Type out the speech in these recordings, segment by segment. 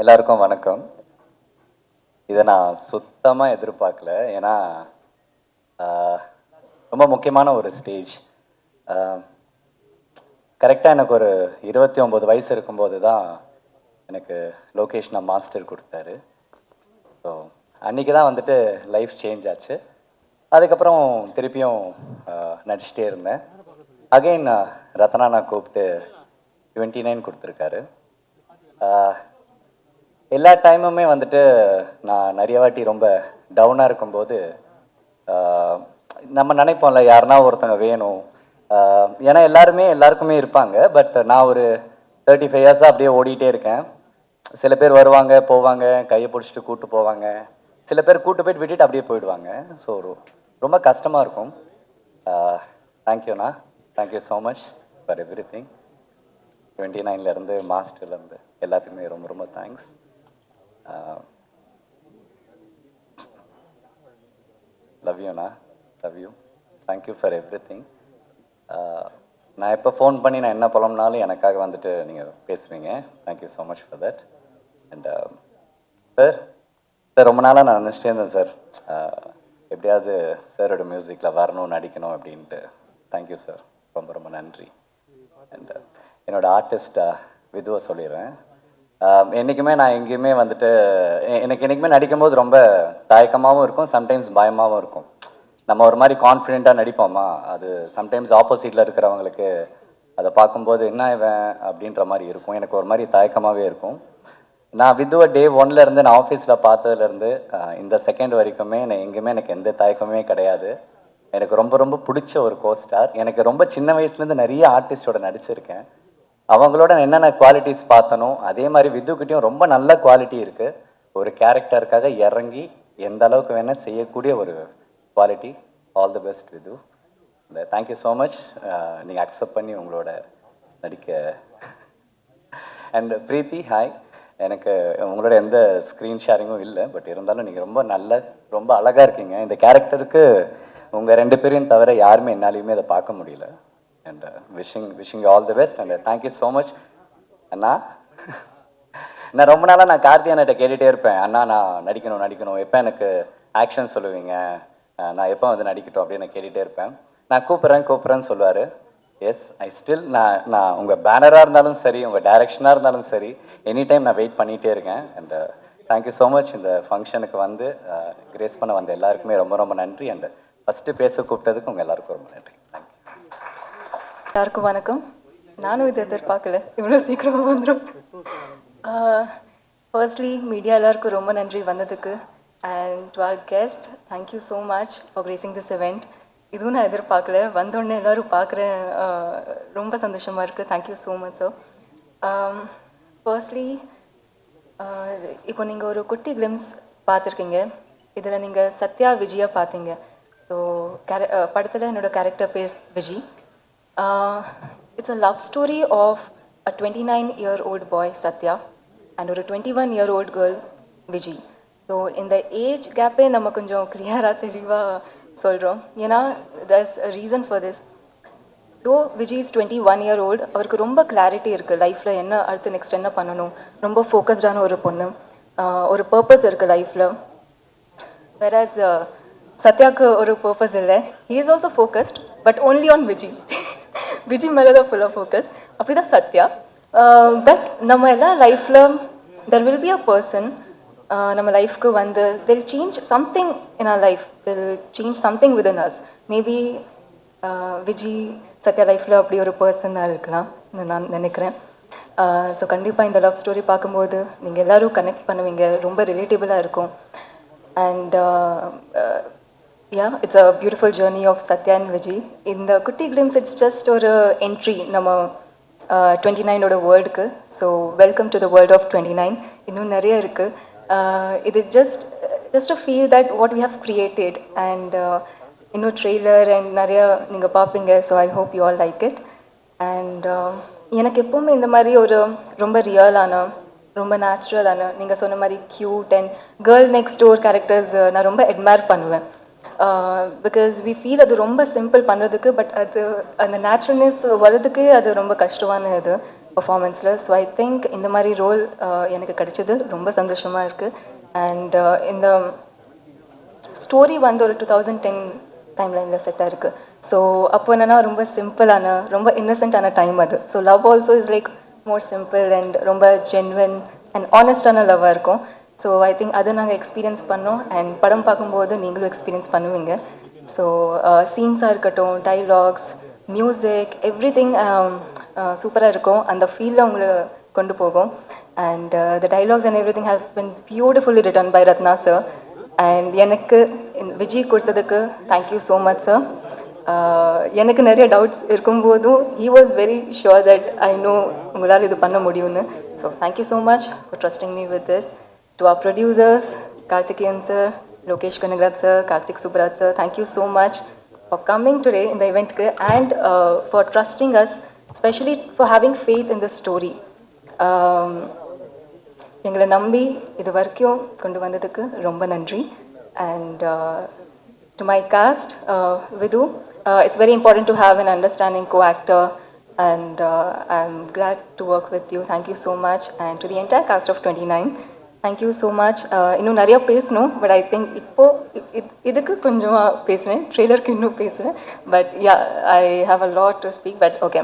எல்லாருக்கும் வணக்கம். இதை நான் சுத்தமாக எதிர்பார்க்கல. ஏன்னா ரொம்ப முக்கியமான ஒரு ஸ்டேஜ். கரெக்டாக எனக்கு ஒரு 29 வயசு இருக்கும்போது தான் எனக்கு லோகேஷ் நான் மாஸ்டர் கொடுத்தாரு. ஸோ அன்றைக்கி தான் வந்துட்டு லைஃப் சேஞ்ச் ஆச்சு. அதுக்கப்புறம் திருப்பியும் நடிச்சிட்டே இருந்தேன். அகெயின் ரத்னா நான் கூப்பிட்டு 29 கொடுத்துருக்காரு. எல்லா டைமுமே வந்துட்டு நான் நிறைய வாட்டி ரொம்ப டவுனாக இருக்கும்போது நம்ம நினைப்போம்ல யாருன்னா ஒருத்தங்க வேணும். ஏன்னா எல்லாருக்குமே இருப்பாங்க. பட் நான் ஒரு 35 இயர்ஸாக அப்படியே ஓடிட்டே இருக்கேன். சில பேர் வருவாங்க போவாங்க, கையை பிடிச்சிட்டு கூப்பிட்டு போவாங்க. சில பேர் கூப்பிட்டு போயிட்டு விட்டுட்டு அப்படியே போயிடுவாங்க. ஸோ ரொம்ப கஷ்டமாக இருக்கும். தேங்க்யூண்ணா, thank you so much for everything. 29லேருந்து மாஸ்டர்லேருந்து எல்லாத்துக்குமே ரொம்ப ரொம்ப தேங்க்ஸ். லவ் யூண்ணா, love you. Thank you for everything. நான் எப்போ ஃபோன் பண்ணி நான் என்ன புலம்னாலும் எனக்காக வந்துட்டு நீங்கள் பேசுவீங்க. Thank you so much for that. And sir ரொம்ப நாளாக நான் நினச்சிட்டே இருந்தேன் சார், எப்படியாவது சாரோட மியூசிக்கில் வரணும், நடிக்கணும் அப்படின்ட்டு. தேங்க்யூ சார், ரொம்ப ரொம்ப நன்றி. அண்ட் என்னோடய ஆர்டிஸ்ட்டாக விதுவை சொல்லிடுறேன். என்றைக்குமே நான் எங்கேயுமே வந்துட்டு எனக்கு என்றைக்குமே நடிக்கும்போது ரொம்ப தயக்கமாகவும் இருக்கும், சம்டைம்ஸ் பயமாகவும் இருக்கும். நம்ம ஒரு மாதிரி கான்ஃபிடெண்ட்டாக நடிப்போமா, அது சம்டைம்ஸ் ஆப்போசிட்டில் இருக்கிறவங்களுக்கு அதை பார்க்கும்போது என்ன இவன் அப்படின்ற மாதிரி இருக்கும். எனக்கு ஒரு மாதிரி தயக்கமாகவே இருக்கும். நான் விதுவை டே 1லேருந்து நான் ஆஃபீஸில் பார்த்ததுலேருந்து இந்த செகண்ட் வரைக்குமே நான் எங்கேயுமே எனக்கு எந்த தயக்கமே கிடையாது. எனக்கு ரொம்ப ரொம்ப பிடிச்ச ஒரு கோஸ்டார். எனக்கு ரொம்ப சின்ன வயசுலேருந்து நிறைய ஆர்டிஸ்டோட நடிச்சிருக்கேன். அவங்களோட என்னென்ன குவாலிட்டிஸ் பார்த்தனோ அதே மாதிரி விதுக்கிட்டையும் ரொம்ப நல்ல குவாலிட்டி இருக்குது. ஒரு கேரக்டருக்காக இறங்கி எந்த அளவுக்கு வேணால் செய்யக்கூடிய ஒரு quality. All the best Vidhu. Thank you so much நீங்கள் அக்செப்ட் பண்ணி உங்களோட நடிக்க. And Preethi, hi. எனக்கு உங்களோட எந்த ஸ்க்ரீன் ஷேரிங்கும் இல்லை, பட் இருந்தாலும் நீங்கள் ரொம்ப அழகாக இருக்கீங்க. இந்த கேரக்டருக்கு உங்கள் 2 பேரையும் தவிர யாருமே என்னாலையுமே அதை பார்க்க முடியல. And wishing all the best. And thank you so much அண்ணா. நான் ரொம்ப நாளாக நான் கார்த்தி அண்ணாட்ட கேட்டுகிட்டே இருப்பேன், அண்ணா நான் நடிக்கணும், எப்போ எனக்கு ஆக்ஷன் சொல்லுவீங்க, நான் எப்போ வந்து நடிக்கட்டும் அப்படின்னு கேட்டுகிட்டே இருப்பேன். நான் கூப்பிட்றேன்னு சொல்லுவார். எஸ், ஐ ஸ்டில் நான் உங்கள் பேனராக இருந்தாலும் சரி, உங்கள் டைரக்ஷனாக இருந்தாலும் சரி, எனி டைம் நான் வெயிட் பண்ணிகிட்டே இருக்கேன். And thank you so much. இந்த ஃபங்க்ஷனுக்கு வந்து கிரேஸ் பண்ண வந்த எல்லாருக்குமே ரொம்ப ரொம்ப நன்றி. அண்ட் ஃபஸ்ட்டு பேச கூப்பிட்டதுக்கு உங்கள் எல்லாருக்கும் ரொம்ப நன்றி. தேங்க்யூ. எல்லாருக்கும் வணக்கம். நானும் இது எதிர்பார்க்கல, இவ்வளோ சீக்கிரமாக வந்துடும். ஃபர்ஸ்ட்லி மீடியா எல்லாருக்கும் ரொம்ப நன்றி வந்ததுக்கு. And to our guest, thank you so much for gracing this event. இதுவும் நான் எதிர்பார்க்கல, வந்தோடனே எல்லோரும் பார்க்குறேன், ரொம்ப சந்தோஷமாக இருக்குது. Thank you so much sir. Firstly இப்போ நீங்கள் ஒரு குட்டி கிளிம்ஸ் பார்த்துருக்கீங்க. இதில் நீங்கள் சத்யா விஜயா பார்த்தீங்க. ஸோ படத்தில் என்னோடய கேரக்டர் பேர் Viji. It's a love story of a 29-year-old boy, Satya, and a 21-year-old girl, Viji. So, in the age gap, நம்ம கொஞ்சம் கிளியராக தெளிவாக சொல்கிறோம். ஏன்னா there's a reason for this. Though Viji is 21-year-old, அவருக்கு ரொம்ப கிளாரிட்டி இருக்குது லைஃப்பில், என்ன அடுத்து நெக்ஸ்ட் என்ன பண்ணணும், ரொம்ப ஃபோக்கஸ்டான ஒரு பொண்ணு, ஒரு பர்பஸ் இருக்குது லைஃப்பில். வேறஸ் சத்யாவுக்கு ஒரு பர்பஸ் இல்லை. He is also focused, but only on Viji. Viji மேலே தான் ஃபுல்லாக ஃபோக்கஸ். அப்படி தான் சத்யா. பட் நம்ம எல்லா லைஃப்பில் there will be a person நம்ம லைஃப்க்கு வந்து they'll change something in our life, they'll change something within us. Maybe Viji Sathya லைஃப்பில் அப்படி ஒரு பர்சனாக இருக்கலாம் நான் நினைக்கிறேன். ஸோ கண்டிப்பாக இந்த லவ் ஸ்டோரி பார்க்கும்போது நீங்கள் எல்லோரும் கனெக்ட் பண்ணுவீங்க, ரொம்ப ரிலேட்டிபிளாக இருக்கும். And yeah, it's a beautiful journey of Satya and Vijay. In the Kutti Glimpse, it's just ஒரு entry நம்ம 29ஓட வேர்ல்டுக்கு. So welcome to the world of 29. இன்னும் நிறைய இருக்குது. இது just to feel that what we have created. And இன்னும் trailer and நிறைய நீங்கள் பார்ப்பீங்க. So I hope you all like it. And எனக்கு எப்போவுமே இந்த மாதிரி ஒரு ரொம்ப ரியலான, ரொம்ப நேச்சுரலான, நீங்கள் சொன்ன மாதிரி cute and girl next door characters நான் ரொம்ப அட்மையர் பண்ணுவேன். பிகாஸ் வி ஃபீல் அது ரொம்ப சிம்பிள் பண்ணுறதுக்கு, பட் அது அந்த நேச்சுரல்னஸ் வர்றதுக்கு அது ரொம்ப கஷ்டமான இது. பர்ஃபார்மன்ஸில். ஸோ ஐ திங்க் இந்த மாதிரி ரோல் எனக்கு கிடைச்சது ரொம்ப சந்தோஷமாக இருக்குது. அண்ட் இந்த ஸ்டோரி வந்து ஒரு 2010 டைம்லைனில் செட்டாக இருக்குது. ஸோ அப்போ என்னென்னா ரொம்ப சிம்பிளான ரொம்ப இன்னசென்ட்டான டைம் அது. So love also is like more simple and ரொம்ப ஜென்வன் அண்ட் ஆனஸ்டான லவ்வாக இருக்கும். ஸோ ஐ திங்க் அதை நாங்கள் எக்ஸ்பீரியன்ஸ் பண்ணோம் அண்ட் படம் பார்க்கும்போது நீங்களும் எக்ஸ்பீரியன்ஸ் பண்ணுவீங்க. ஸோ சீன்ஸாக இருக்கட்டும், டைலாக்ஸ், மியூசிக், எவ்ரி திங் சூப்பராக இருக்கும். அந்த ஃபீலில் உங்களை கொண்டு போகும். And the dialogues and everything have been beautifully written by Ratna sir. And எனக்கு விஜய் கொடுத்ததுக்கு தேங்க்யூ ஸோ மச் சார். எனக்கு நிறைய டவுட்ஸ் இருக்கும்போதும் he was very sure that I know உங்களால் இது பண்ண முடியும்னு. So thank you so much for trusting me with this. To our producers Karthikeyan sir, Lokesh Kanagaraj sir, Karthik Subbaraj sir, thank you so much for coming today in the event and for trusting us, especially for having faith in the story. எங்களை நம்பி இது வரைக்கும் கொண்டு வந்ததுக்கு ரொம்ப நன்றி. And to my cast, Vidhu, it's very important to have an understanding co-actor, and I'm glad to work with you. Thank you so much. And to the entire cast of 29, thank you so much. இன்னும் நிறைய பேசணும், but I think இப்போது இதுக்கு கொஞ்சமாக பேசுகிறேன், ட்ரெய்லருக்கு இன்னும் பேசுகிறேன். But yeah, I have a lot to speak, but okay.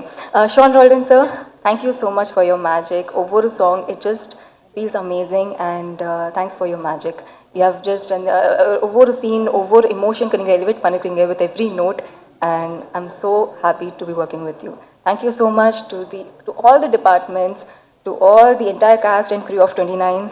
Sean Roldan sir, thank you so much for your magic. ஒவ்வொரு song it just feels amazing, and thanks for your magic. You have just ஒவ்வொரு scene, ஒவ்வொரு எமோஷனுக்கு நீங்கள் elevate பண்ணிக்கிறீங்க with every note, and I'm so happy to be working with you. Thank you so much to all the departments, to all the entire cast and crew of 29.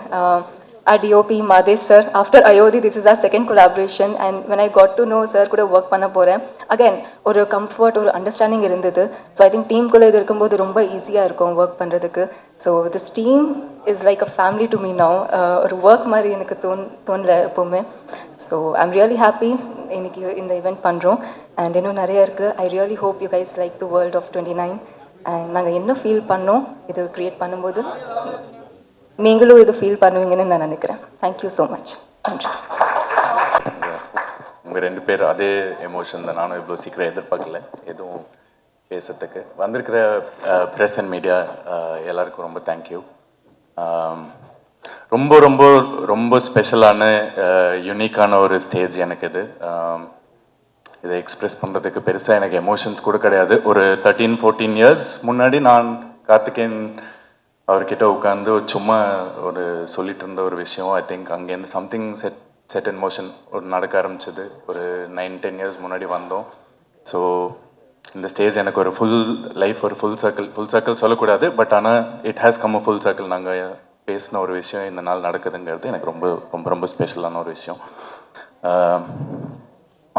Our DOP Madesh sir, after Ayodhi this is our second collaboration, and when I got to know sir கூட work பண்ண போகிறேன், again ஒரு comfort, ஒரு understanding இருந்தது. So I think டீமுக்குள்ளே இது இருக்கும்போது ரொம்ப ஈஸியாக இருக்கும் ஒர்க் பண்ணுறதுக்கு. So this team is like a family to me now. ஒரு ஒர்க் மாதிரி எனக்கு தோணல எப்போவுமே. ஸோ ஐம் ரியலி ஹாப்பி இன்னைக்கு இந்த ஈவெண்ட் பண்ணுறோம். அண்ட் இன்னும் நிறைய இருக்குது. I really hope you guys like the world of 29. And நாங்கள் என்ன ஃபீல் பண்ணோம் இது க்ரியேட் பண்ணும்போது நீங்களும் இது ஃபீல் பண்ணுவீங்கன்னு நான் நினைக்கிறேன். Thank you so much. நன்றி. உங்கள் ரெண்டு பேர் அதே எமோஷன் தான். நானும் இவ்வளோ சீக்கிரம் எதிர்பார்க்கல எதுவும் பேசுறதுக்கு. வந்திருக்கிற ப்ரெஸ் அண்ட் மீடியா எல்லாருக்கும் ரொம்ப தேங்க்யூ. ரொம்ப ரொம்ப ரொம்ப ஸ்பெஷலான யூனிக்கான ஒரு ஸ்டேஜ் எனக்கு இது. இதை எக்ஸ்ப்ரெஸ் பண்ணுறதுக்கு பெருசாக எனக்கு எமோஷன்ஸ் கூட கிடையாது. ஒரு 13-14 இயர்ஸ் முன்னாடி நான் கார்த்திகேயன் அவர்கிட்ட உட்காந்து சும்மா ஒரு சொல்லிட்டு இருந்த ஒரு விஷயம், ஐ திங்க் அங்கேருந்து சம்திங் செட் இன் மோஷன் ஒரு நடக்க ஆரம்பிச்சது. ஒரு 9-10 இயர்ஸ் முன்னாடி வந்தோம். ஸோ இந்த ஸ்டேஜ் எனக்கு ஒரு ஃபுல் லைஃப், ஒரு ஃபுல் சர்க்கிள் சொல்லக்கூடாது, பட் ஆனால் it has come a full circle. நாங்கள் பேசின ஒரு விஷயம் இந்த நாள் நடக்குதுங்கிறது எனக்கு ரொம்ப ரொம்ப ரொம்ப ஸ்பெஷலான ஒரு விஷயம்.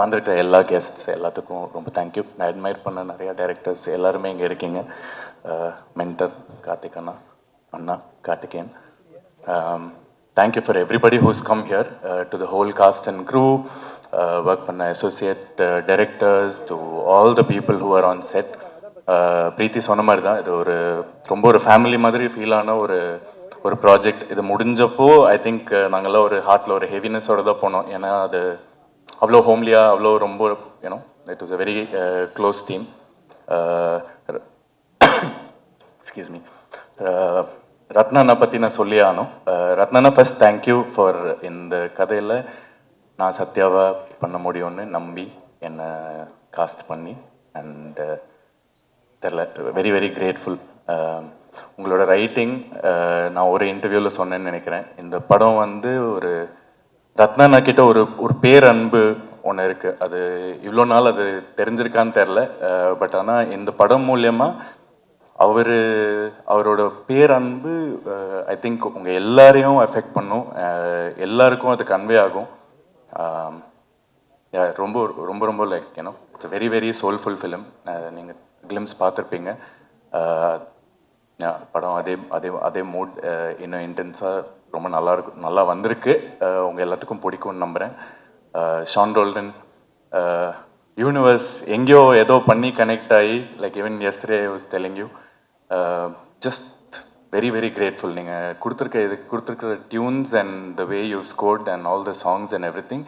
வந்திருக்கிற எல்லா கெஸ்ட்ஸ் எல்லாத்துக்கும் ரொம்ப தேங்க்யூ. நான் அட்மையர் பண்ண நிறையா டைரக்டர்ஸ் எல்லாருமே இங்கே இருக்கீங்க. மென்டர் கார்த்திக் அண்ணா Karthikeyan. Thank you for everybody who's come here, to the whole cast and crew, work பண்ண associate directors, to all the people who are on set. Preethi சொன்ன மாதிரி தான், இது ஒரு ரொம்ப ஒரு ஃபேமிலி மாதிரி ஃபீலான ஒரு ப்ராஜெக்ட். இது முடிஞ்சப்போ ஐ திங்க் நாங்கள்லாம் ஒரு ஹார்ட்டில் ஒரு ஹெவினஸோடு தான் போனோம். ஏன்னா அது அவ்வளோ ஹோம்லியாக, அவ்வளோ ரொம்ப you know it was a very close team. Excuse me. ரத்னாண்ணா பற்றி நான் சொல்லி ஆனோம். ரத்னாண்ணா ஃபர்ஸ்ட் தேங்க்யூ ஃபார் இந்த கதையில் நான் சத்யாவை பண்ண முடியும்னு நம்பி என்னை காஸ்ட் பண்ணி. அண்ட் தெரில, வெரி வெரி கிரேட்ஃபுல். உங்களோட ரைட்டிங் நான் ஒரு இன்டர்வியூவில் சொன்னேன்னு நினைக்கிறேன். இந்த படம் வந்து ஒரு ரத்னாண்ணா கிட்ட ஒரு பேரன்பு ஒன்று இருக்குது. அது இவ்வளோ நாள் அது தெரிஞ்சிருக்கான்னு தெரில, பட் ஆனால் இந்த படம் மூலியமாக அவரோட பேரன்பு ஐ திங்க் உங்கள் எல்லாரையும் எஃபெக்ட் பண்ணும். எல்லாருக்கும் அது கன்வே ஆகும். ரொம்ப ரொம்ப ரொம்ப like you know it's very very soulful film. நீங்கள் கிளிம்ஸ் பார்த்துருப்பீங்க. படம் அதே மூட் இன்னும் இன்டென்ஸாக ரொம்ப நல்லா வந்திருக்கு. உங்கள் எல்லாத்துக்கும் பிடிக்கும்னு நம்புகிறேன். ஷான் ரோல்டன் யூனிவர்ஸ் எங்கேயோ ஏதோ பண்ணி கனெக்ட் ஆகி, like even yesterday I was telling you, just very very grateful. நீங்கள் கொடுத்துருக்கிற tunes and the way you scored and all the songs and every thing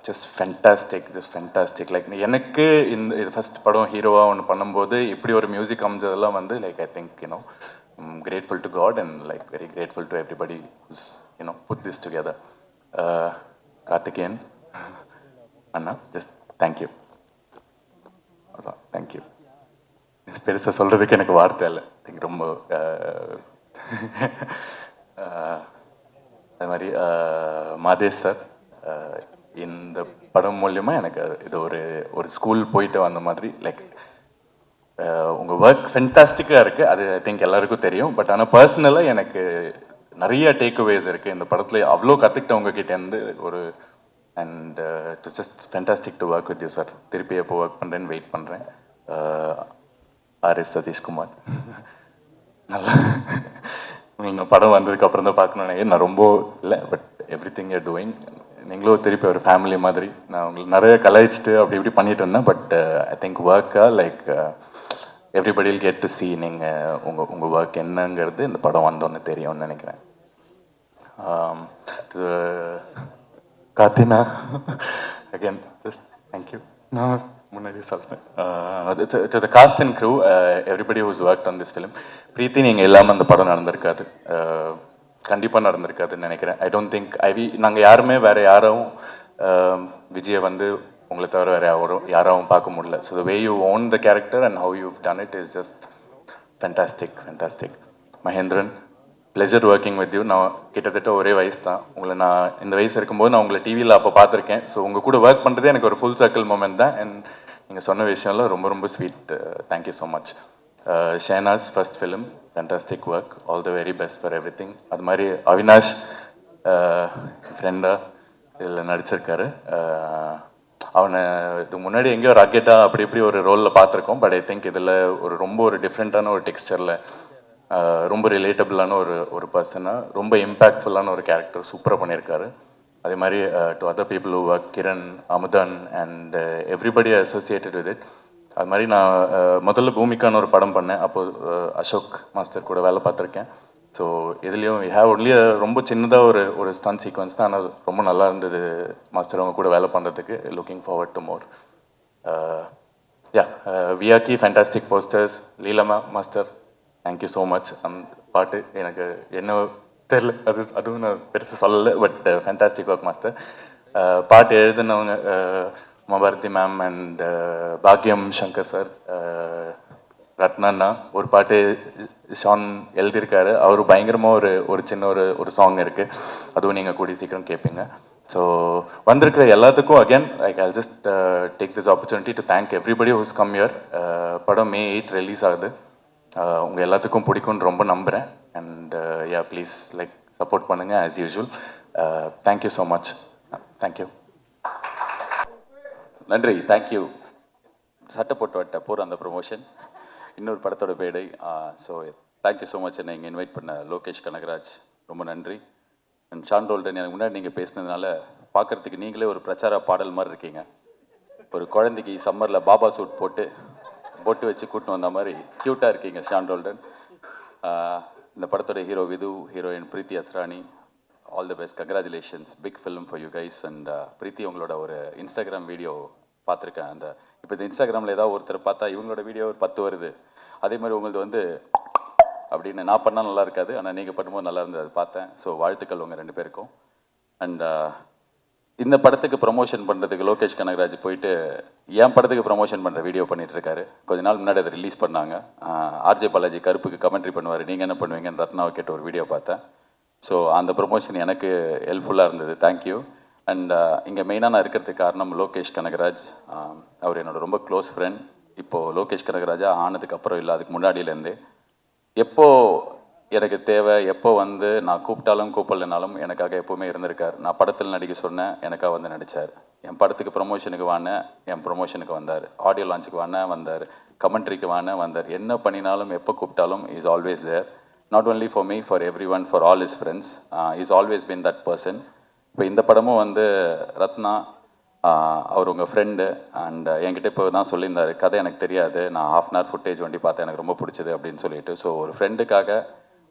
just fantastic. Like எனக்கு இது ஃபஸ்ட் படம் ஹீரோவாக ஒன்று பண்ணும்போது இப்படி ஒரு மியூசிக் அமைஞ்சதெல்லாம் வந்து like I think you know I'm grateful to God and like very grateful to everybody who's put this together. Karthikeyan, Anna, just thank you. Thank you. பெருசாக சொல்கிறதுக்கு எனக்கு வார்த்தை இல்லை. ரொம்ப அது மாதிரி மாதேஷ் சார் இந்த படம் மூலியமாக எனக்கு இது ஒரு ஸ்கூல் போயிட்டு வந்த மாதிரி லைக் உங்கள் ஒர்க் ஃபென்டாஸ்டிக்காக இருக்குது. அது ஐ திங்க் எல்லாருக்கும் தெரியும். பட் ஆனால் பர்சனலாக எனக்கு நிறைய டேக்அவேஸ் இருக்குது இந்த படத்தில். அவ்வளோ கற்றுக்கிட்ட உங்ககிட்டேருந்து and it's just fantastic to work with you sir. திருப்பி எப்போ ஒர்க் பண்ணுறேன்னு வெயிட் பண்ணுறேன். ஆர்எஸ் சதீஷ்குமார் நல்லா நீங்கள் படம் வந்ததுக்கு அப்புறம் தான் பார்க்கணுன்னு நான் ரொம்ப இல்லை. But every thing you're doing. நீங்களும் திருப்பி ஒரு ஃபேமிலி மாதிரி. நான் உங்களுக்கு நிறைய கலாய்ச்சிட்டு அப்படி இப்படி பண்ணிட்டு இருந்தேன். பட் ஐ திங்க் ஒர்க்காக like everybody will get to see நீங்கள் உங்கள் ஒர்க் என்னங்கிறது இந்த படம் வந்தோன்னு தெரியும்னு நினைக்கிறேன். காத்தினா அகேன் ஜஸ்ட் தேங்க்யூ. நான் முன்னாடி சொல்கிறேன். To the cast and crew everybody who's work on this film. Preethi நீங்கள் இல்லாமல் அந்த படம் நடந்திருக்காது. கண்டிப்பாக நடந்திருக்காதுன்னு நினைக்கிறேன். ஐ டோன்ட் திங்க் நாங்கள் யாருமே வேறு யாரும் விஜயை வந்து உங்களை தவிர வேறு யாராவும் பார்க்க முடியல. So the way you own the character and how you done it is just fantastic. Mahendran, pleasure working with you. நான் கிட்டத்தட்ட ஒரே வயசு தான். உங்களை நான் இந்த வயசு இருக்கும்போது நான் உங்களை டிவியில் அப்போ பார்த்துருக்கேன். ஸோ உங்கள் கூட ஒர்க் பண்ணுறதே எனக்கு ஒரு ஃபுல் சர்க்கிள் மூமெண்ட் தான். அண்ட் நீங்கள் சொன்ன விஷயம்லாம் ரொம்ப ரொம்ப sweet. Thank you so much. Shenaz first film, fantastic work. All the very best for everything. அது மாதிரி அவினாஷ் ஃப்ரெண்டாக இதில் நடிச்சிருக்காரு. அவனை இதுக்கு முன்னாடி எங்கேயோ ராக்கெட்டாக அப்படி இப்படி ஒரு ரோலில் பார்த்துருக்கோம். பட் ஐ திங்க் இதில் ரொம்ப ஒரு டிஃப்ரெண்ட்டான ஒரு டெக்ஸ்டரில் ரொம்ப ரிலேட்டபிளான ஒரு பர்சனாக ரொம்ப இம்பேக்ட்ஃபுல்லான ஒரு கேரக்டர் சூப்பராக பண்ணியிருக்காரு. அதே மாதிரி to other people who work, Kiran, Amudhan and everybody associated with it. அது மாதிரி நான் முதல்ல பூமிக்கான ஒரு படம் பண்ணேன். அப்போது அசோக் மாஸ்டர் கூட வேலை பார்த்துருக்கேன். ஸோ இதுலேயும் வி ஹேவ் ஒன்லி ரொம்ப சின்னதாக ஒரு ஸ்டன் சீக்வன்ஸ் தான். ஆனால் ரொம்ப நல்லா இருந்தது மாஸ்டர் அவங்க கூட வேலை பண்ணுறதுக்கு. Looking forward to more. Vicky fantastic posters. லீலமா மாஸ்டர், தேங்க்யூ ஸோ மச். அந்த பாட்டு எனக்கு என்ன தெரில, அதுவும் நான் பெருசாக சொல்லலை. But fantastic work master. பாட்டு எழுதுனவங்க மபாரதி மேம் அண்ட் பாக்யம் சங்கர் சார், ரத்னா. ஒரு பாட்டு ஷான் எழுதியிருக்காரு. அவர் பயங்கரமாக ஒரு சின்ன ஒரு சாங் இருக்குது. அதுவும் நீங்கள் கூடி சீக்கிரம் கேட்பீங்க. ஸோ வந்திருக்கிற எல்லாத்துக்கும் again like I just take this opportunity to thank everybody who's come here. படம் May 8 ரிலீஸ் ஆகுது. உங்கள் எல்லாத்துக்கும் பிடிக்கும்னு ரொம்ப நம்புகிறேன். அண்ட் ப்ளீஸ் லைக் சப்போர்ட் பண்ணுங்கள் as usual. Thank you so much. Thank you. நன்றி. தேங்க்யூ. சட்டை போட்டு வட்ட போகிற அந்த ப்ரொமோஷன் இன்னொரு படத்தோட பேடை. So thank you so much. என்னை இங்கே இன்வைட் பண்ண லோகேஷ் கனகராஜ் ரொம்ப நன்றி. அண்ட் ஷான் ரோல்டன், எனக்கு முன்னாடி நீங்கள் பேசினதுனால பார்க்குறதுக்கு நீங்களே ஒரு பிரச்சார பாடல் மாதிரி இருக்கீங்க. ஒரு குழந்தைக்கு சம்மரில் பாபா சூட் போட்டு பொட்டு வச்சு கூட்டின்னு வந்த மாதிரி க்யூட்டாக இருக்கீங்க ஷான் ரோல்டன். இந்த படத்தோட hero Vidhu, heroine Preethi Asrani, all the best. Congratulations. Big film for you guys. And Preethi, உங்களோட ஒரு இன்ஸ்டாகிராம் வீடியோ பார்த்துருக்கேன். இப்போ இந்த இன்ஸ்டாகிராமில் ஏதாவது ஒருத்தர் பார்த்தா இவங்களோட வீடியோ ஒரு 10 வருது. அதே மாதிரி உங்களது வந்து அப்படின்னு நான் பண்ணால் நல்லா இருக்காது, ஆனால் நீங்கள் பண்ணும்போது நல்லா இருந்தது, அதை பார்த்தேன். ஸோ வாழ்த்துக்கள் உங்கள் 2 பேருக்கும். அண்ட் இந்த படத்துக்கு ப்ரொமோஷன் பண்ணுறதுக்கு லோகேஷ் கனகராஜ் போயிட்டு என் படத்துக்கு ப்ரொமோஷன் பண்ணுற வீடியோ பண்ணிட்டு இருக்காரு. கொஞ்ச நாள் முன்னாடி அதை ரிலீஸ் பண்ணாங்க. ஆர்ஜே பாலாஜி கருப்புக்கு கமெண்ட்ரி பண்ணுவார், நீங்கள் என்ன பண்ணுவீங்கன்னு ரத்னாவை கேட்ட ஒரு வீடியோ பார்த்தேன். ஸோ அந்த ப்ரொமோஷன் எனக்கு ஹெல்ப்ஃபுல்லாக இருந்தது. தேங்க்யூ. அண்ட் இங்கே மெயினாக நான் இருக்கிறதுக்கு காரணம் லோகேஷ் கனகராஜ். அவர் என்னோட ரொம்ப க்ளோஸ் ஃப்ரெண்ட். இப்போது லோகேஷ் கனகராஜா ஆனதுக்கு அப்புறம் இல்லை, அதுக்கு முன்னாடியிலேருந்தே எப்போ எனக்கு தேவை, எப்போ வந்து நான் கூப்பிட்டாலும் கூப்பிடலனாலும் எனக்காக எப்போவுமே இருந்திருக்கார். நான் படத்தில் நடிக்க சொன்னேன், எனக்காக வந்து நடித்தார். என் படத்துக்கு ப்ரொமோஷனுக்கு வானேன், என் ப்ரொமோஷனுக்கு வந்தார். ஆடியோ லான்ச்சுக்கு வானேன், வந்தார். கமெண்ட்ரிக்கு வானேன், வந்தார். என்ன பண்ணினாலும் எப்போ கூப்பிட்டாலும் is always there. Not only for me, for everyone, for all is friends. Is always been that person. இப்போ இந்த படமும் வந்து ரத்னா அவர் உங்கள் ஃப்ரெண்டு. அண்ட் என்கிட்ட இப்போ தான் சொல்லியிருந்தார், கதை எனக்கு தெரியாது, நான் ½ hour ஃபுட்டேஜ் வண்டி பார்த்தேன், எனக்கு ரொம்ப பிடிச்சது அப்படின்னு சொல்லிட்டு. ஸோ ஒரு ஃப்ரெண்டுக்காக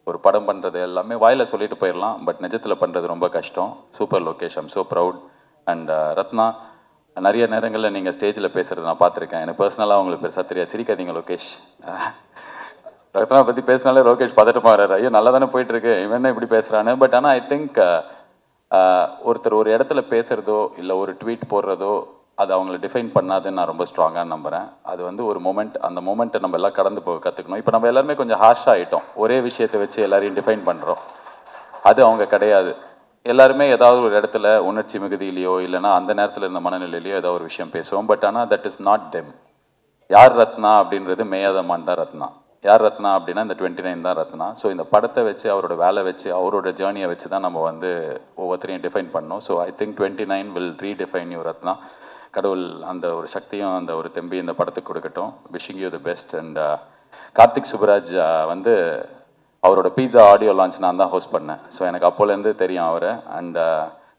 ஒரு படம் பண்ணுறது எல்லாமே வாயில் சொல்லிட்டு போயிடலாம், பட் நிஜத்தில் பண்ணுறது ரொம்ப கஷ்டம். Super Lokesh, I'm so proud. And Ratna, நிறைய நேரங்களில் நீங்கள் ஸ்டேஜில் பேசுகிறது நான் பார்த்துருக்கேன். எனக்கு பர்சனலாக உங்களுக்கு பெருசாக தெரியாது, சிரிக்காதீங்க லோகேஷ். ரத்னா பற்றி பேசினாலே லோகேஷ் பதட்டமாகறாரு, ஐயோ நல்லா தானே போயிட்டுருக்கு, இவன் என்ன இப்படி பேசுகிறான்னு. பட் ஆனால் ஐ திங்க் ஒருத்தர் ஒரு இடத்துல பேசுகிறதோ இல்லை ஒரு ட்வீட் போடுறதோ அது அவங்கள டிஃபைன் பண்ணாதுன்னு நான் ரொம்ப ஸ்ட்ராங்காக நம்புகிறேன். அது வந்து ஒரு மொமெண்ட், அந்த மொமெண்ட்டை நம்ம எல்லாம் கடந்து போக கற்றுக்கணும். இப்போ நம்ம எல்லாருமே கொஞ்சம் ஹார்ஷாக ஆகிட்டோம், ஒரே விஷயத்தை வச்சு எல்லாரையும் டிஃபைன் பண்ணுறோம். அது அவங்க கிடையாது. எல்லாருமே ஏதாவது ஒரு இடத்துல உணர்ச்சி மிகுதியிலையோ இல்லைனா அந்த நேரத்தில் இருந்த மனநிலையிலையோ ஏதோ ஒரு விஷயம் பேசுவோம். பட் ஆனால் தட் இஸ் நாட் தெம். யார் ரத்னா அப்படின்றது மேயாதமான் தான் ரத்னா. யார் ரத்னா அப்படின்னா இந்த 29 தான் ரத்னா. ஸோ இந்த படத்தை வச்சு அவரோட வேலை வச்சு அவரோட ஜேர்னியை வச்சு தான் நம்ம வந்து ஒவ்வொருத்தரையும் டிஃபைன் பண்ணோம். So I think 29 will redefine you Ratna. கடவுள் அந்த ஒரு சக்தியும் அந்த ஒரு தெம்பி இந்த படத்துக்கு கொடுக்கட்டும். Wishing you the best. And Karthik Subbaraj வந்து அவரோட பீஸா ஆடியோ லான்ச் நான் தான் ஹோஸ்ட் பண்ணேன். ஸோ எனக்கு அப்போலேருந்து தெரியும் அவரை. அண்ட்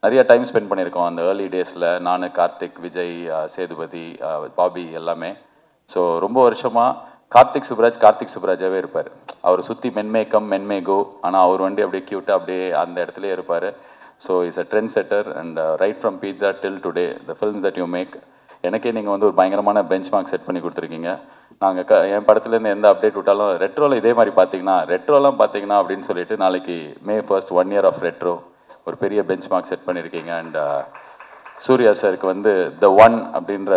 நிறைய டைம் ஸ்பெண்ட் பண்ணியிருக்கோம் அந்த ஏர்லி டேஸில், நான், கார்த்திக், விஜய், சேதுபதி, பாபி எல்லாமே. ஸோ ரொம்ப வருஷமாக கார்த்திக் சுப்ராஜாவே இருப்பார். அவர் சுற்றி மென்மேகோ, ஆனால் அவர் வண்டி அப்படியே க்யூட்டாக அப்படியே அந்த இடத்துலையே இருப்பார். So is a trend setter. And right from Pizza till today the films that you make, எனக்கே நீங்கள் வந்து ஒரு பயங்கரமான பெஞ்ச் மார்க் செட் பண்ணி கொடுத்துருக்கீங்க. நாங்கள் என் படத்துலேருந்து எந்த அப்டேட் விட்டாலும் ரெட்ரோவில் இதே மாதிரி ரெட்ரோலாம் பார்த்தீங்கன்னா அப்படின்னு சொல்லிட்டு நாளைக்கு May 1st 1 year of retro ஒரு பெரிய பெஞ்ச் மார்க் செட் பண்ணியிருக்கீங்க. அண்ட் சூர்யா சாருக்கு வந்து த ஒன் அப்படின்ற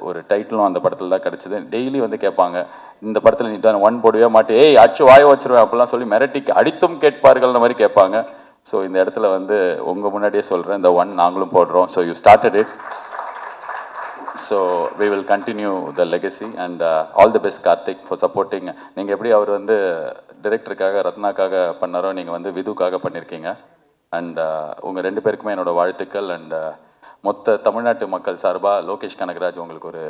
ஒரு டைட்டிலும் அந்த படத்தில் தான் கிடச்சிது. டெய்லி வந்து கேட்பாங்க, இந்த படத்தில் நீ தான் ஒன் போடவே மாட்டே, ஏய் அச்சு வாய வச்சிருவேன் அப்படிலாம் சொல்லி மிரட்டி அடித்தும் கேட்பார்கள்ன்ற மாதிரி கேட்பாங்க. ஸோ இந்த இடத்துல வந்து உங்கள் முன்னாடியே சொல்கிறேன், இந்த ஒன் நாங்களும் போடுறோம். So you started it, so we will continue the legacy. And all the best Karthik for supporting. நீங்கள் எப்படி அவர் வந்து டிரெக்டருக்காக ரத்னாக்காக பண்ணாரோ நீங்கள் வந்து விதுக்காக பண்ணியிருக்கீங்க. அண்ட் உங்கள் 2 பேருக்குமே என்னோட வாழ்த்துக்கள். அண்ட் மொத்த தமிழ்நாட்டு மக்கள் சார்பாக லோகேஷ் கனகராஜ் உங்களுக்கு ஒரு